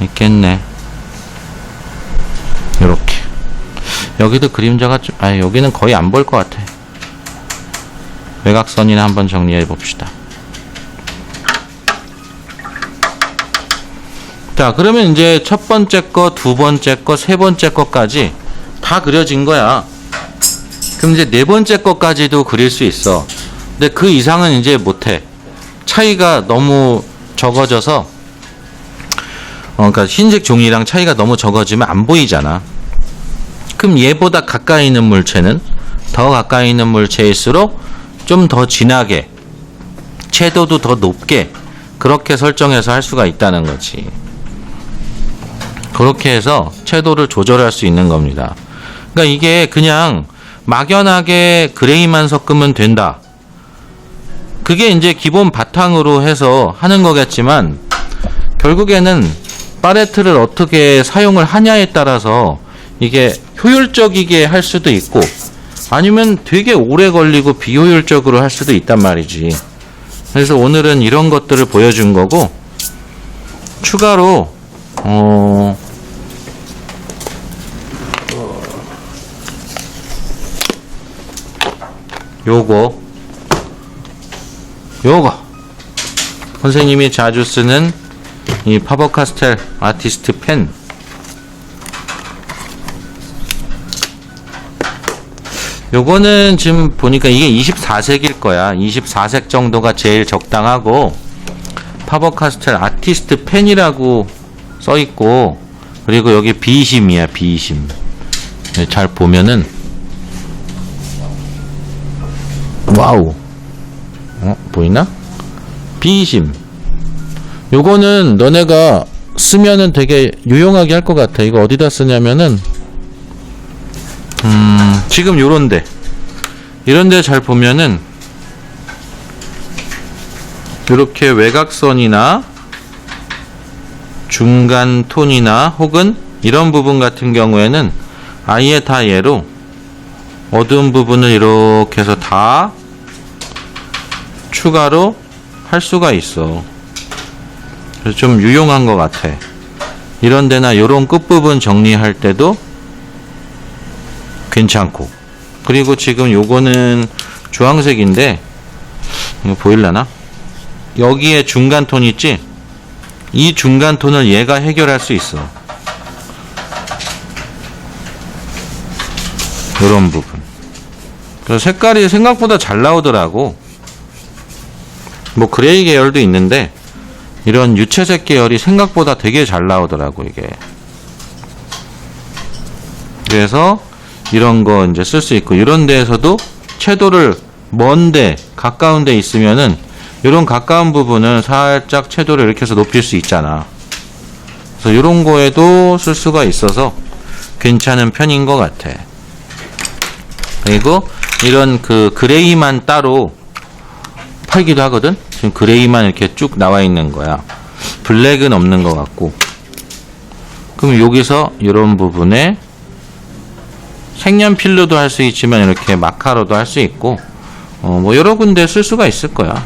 있겠네. 이렇게. 여기도 그림자가 좀, 여기는 거의 안 보일 것 같아. 외곽선이나 한번 정리해 봅시다. 자, 그러면 이제 첫 번째 거, 두 번째 거, 세 번째 거까지 다 그려진 거야. 그럼 이제 네 번째 거까지도 그릴 수 있어. 근데 그 이상은 이제 못해. 차이가 너무 적어져서, 그러니까 흰색 종이랑 차이가 너무 적어지면 안 보이잖아. 그만큼 얘보다 가까이 있는 물체는 더 가까이 있는 물체일수록 좀 더 진하게, 채도도 더 높게 그렇게 설정해서 할 수가 있다는 거지. 그렇게 해서 채도를 조절할 수 있는 겁니다. 그러니까 이게 그냥 막연하게 그레이만 섞으면 된다. 그게 이제 기본 바탕으로 해서 하는 거겠지만, 결국에는 팔레트를 어떻게 사용을 하냐에 따라서 이게 효율적이게 할 수도 있고, 아니면 되게 오래 걸리고 비효율적으로 할 수도 있단 말이지. 그래서 오늘은 이런 것들을 보여준 거고, 추가로 요거 선생님이 자주 쓰는 이 파버카스텔 아티스트 펜, 요거는 지금 보니까 이게 24색일 거야. 24색 정도가 제일 적당하고, 파버카스텔 아티스트 펜이라고 써있고, 그리고 여기 비심이야, 비심. 잘 보면은, 와우. 보이나? 비심. 요거는 너네가 쓰면은 되게 유용하게 할 것 같아. 이거 어디다 쓰냐면은, 지금 이런데 잘 보면은, 요렇게 외곽선이나 중간 톤이나 혹은 이런 부분 같은 경우에는 아예 다 얘로 어두운 부분을 이렇게 해서 다 추가로 할 수가 있어. 그래서 좀 유용한 것 같아. 이런 데나 요런 끝부분 정리할 때도 괜찮고. 그리고 지금 요거는 주황색인데, 이거 보일라나? 여기에 중간 톤 있지? 이 중간 톤을 얘가 해결할 수 있어. 요런 부분. 그래서 색깔이 생각보다 잘 나오더라고. 뭐 그레이 계열도 있는데, 이런 유채색 계열이 생각보다 되게 잘 나오더라고, 이게. 그래서 이런 거 이제 쓸 수 있고, 이런 데에서도 채도를 먼데 가까운 데 있으면은 이런 가까운 부분은 살짝 채도를 이렇게 해서 높일 수 있잖아. 그래서 이런 거에도 쓸 수가 있어서 괜찮은 편인 것 같아. 그리고 이런 그 그레이만 따로 팔기도 하거든. 지금 그레이만 이렇게 쭉 나와 있는 거야. 블랙은 없는 것 같고. 그럼 여기서 이런 부분에 색연필로도 할 수 있지만 이렇게 마카로도 할 수 있고, 뭐 여러 군데 쓸 수가 있을 거야.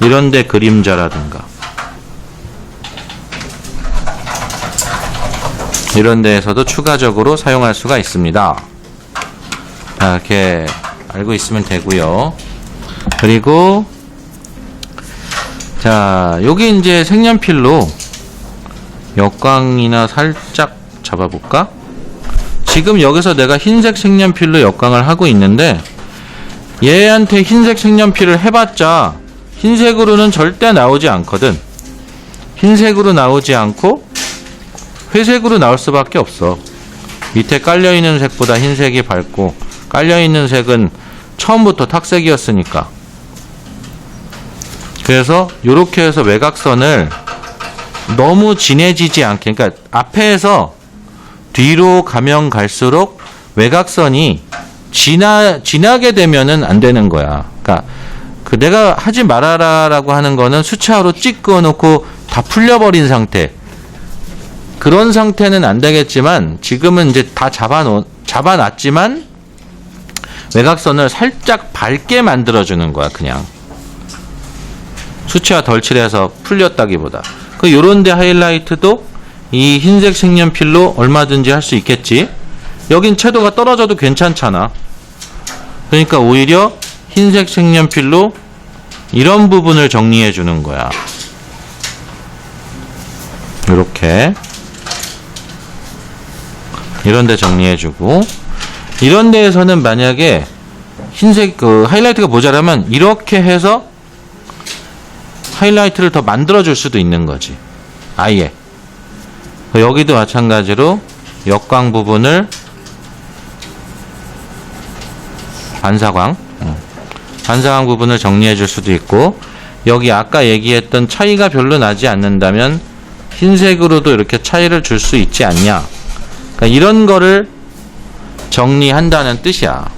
이런데 그림자라든가 이런 데에서도 추가적으로 사용할 수가 있습니다. 자, 이렇게 알고 있으면 되고요. 그리고 자, 여기 이제 색연필로 역광이나 살짝 잡아볼까? 지금 여기서 내가 흰색 색연필로 역광을 하고 있는데, 얘한테 흰색 색연필을 해봤자 흰색으로는 절대 나오지 않거든. 흰색으로 나오지 않고 회색으로 나올 수밖에 없어. 밑에 깔려있는 색보다 흰색이 밝고, 깔려있는 색은 처음부터 탁색이었으니까. 그래서 요렇게 해서 외곽선을 너무 진해지지 않게, 그러니까 앞에서 뒤로 가면 갈수록 외곽선이 진하게 되면은 안 되는 거야. 그러니까 그 내가 하지 말아라라고 하는 거는 수채화로 찍 그어놓고 다 풀려버린 상태. 그런 상태는 안 되겠지만, 지금은 이제 다 잡아놨지만 외곽선을 살짝 밝게 만들어주는 거야, 그냥. 수채화 덜 칠해서 풀렸다기보다. 그 요런데 하이라이트도 이 흰색 색연필로 얼마든지 할 수 있겠지. 여긴 채도가 떨어져도 괜찮잖아. 그러니까 오히려 흰색 색연필로 이런 부분을 정리해 주는 거야. 이렇게 이런 데 정리해 주고, 이런 데에서는 만약에 흰색 그 하이라이트가 모자라면 이렇게 해서 하이라이트를 더 만들어 줄 수도 있는 거지. 아예. 여기도 마찬가지로 역광 부분을 반사광. 반사광 부분을 정리해 줄 수도 있고, 여기 아까 얘기했던 차이가 별로 나지 않는다면 흰색으로도 이렇게 차이를 줄 수 있지 않냐. 그러니까 이런 거를 정리한다는 뜻이야.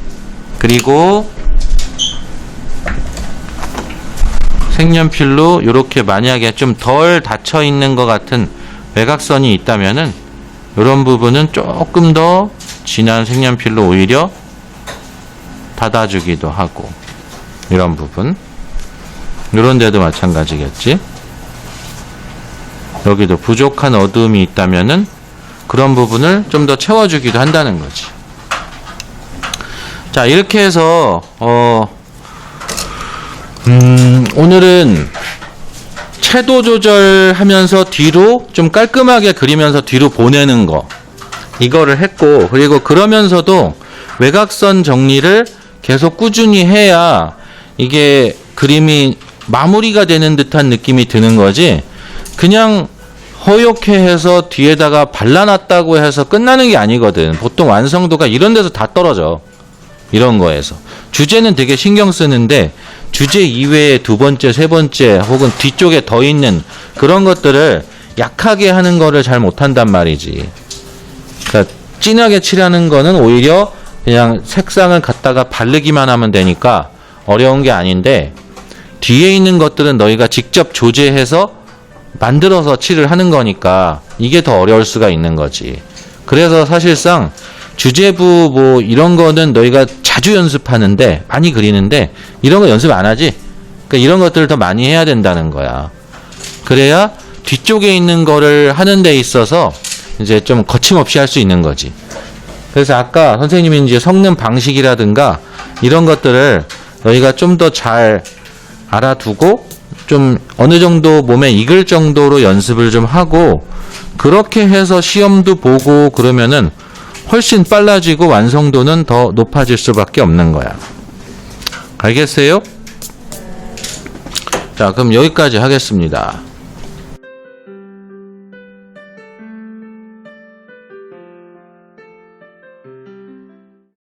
그리고 색연필로 이렇게 만약에 좀 덜 닫혀 있는 것 같은 외곽선이 있다면은 이런 부분은 조금 더 진한 색연필로 오히려 닫아주기도 하고, 이런 부분, 이런 데도 마찬가지겠지. 여기도 부족한 어두움이 있다면은 그런 부분을 좀 더 채워주기도 한다는 거지. 자, 이렇게 해서 오늘은 채도 조절하면서 뒤로 좀 깔끔하게 그리면서 뒤로 보내는 거, 이거를 했고, 그리고 그러면서도 외곽선 정리를 계속 꾸준히 해야 이게 그림이 마무리가 되는 듯한 느낌이 드는 거지, 그냥 허옇게 해서 뒤에다가 발라놨다고 해서 끝나는 게 아니거든. 보통 완성도가 이런 데서 다 떨어져. 이런 거에서. 주제는 되게 신경 쓰는데 주제 이외에 두 번째, 세 번째 혹은 뒤쪽에 더 있는 그런 것들을 약하게 하는 거를 잘 못한단 말이지. 그러니까 진하게 칠하는 거는 오히려 그냥 색상을 갖다가 바르기만 하면 되니까 어려운 게 아닌데, 뒤에 있는 것들은 너희가 직접 조제해서 만들어서 칠을 하는 거니까 이게 더 어려울 수가 있는 거지. 그래서 사실상 주제부 뭐 이런 거는 너희가 자주 연습하는데, 많이 그리는데 이런 거 연습 안 하지. 그러니까 이런 것들을 더 많이 해야 된다는 거야. 그래야 뒤쪽에 있는 거를 하는 데 있어서 이제 좀 거침없이 할 수 있는 거지. 그래서 아까 선생님이 이제 섞는 방식이라든가 이런 것들을 너희가 좀 더 잘 알아두고 좀 어느 정도 몸에 익을 정도로 연습을 좀 하고, 그렇게 해서 시험도 보고 그러면은 훨씬 빨라지고 완성도는 더 높아질 수밖에 없는 거야. 알겠어요? 자, 그럼 여기까지 하겠습니다.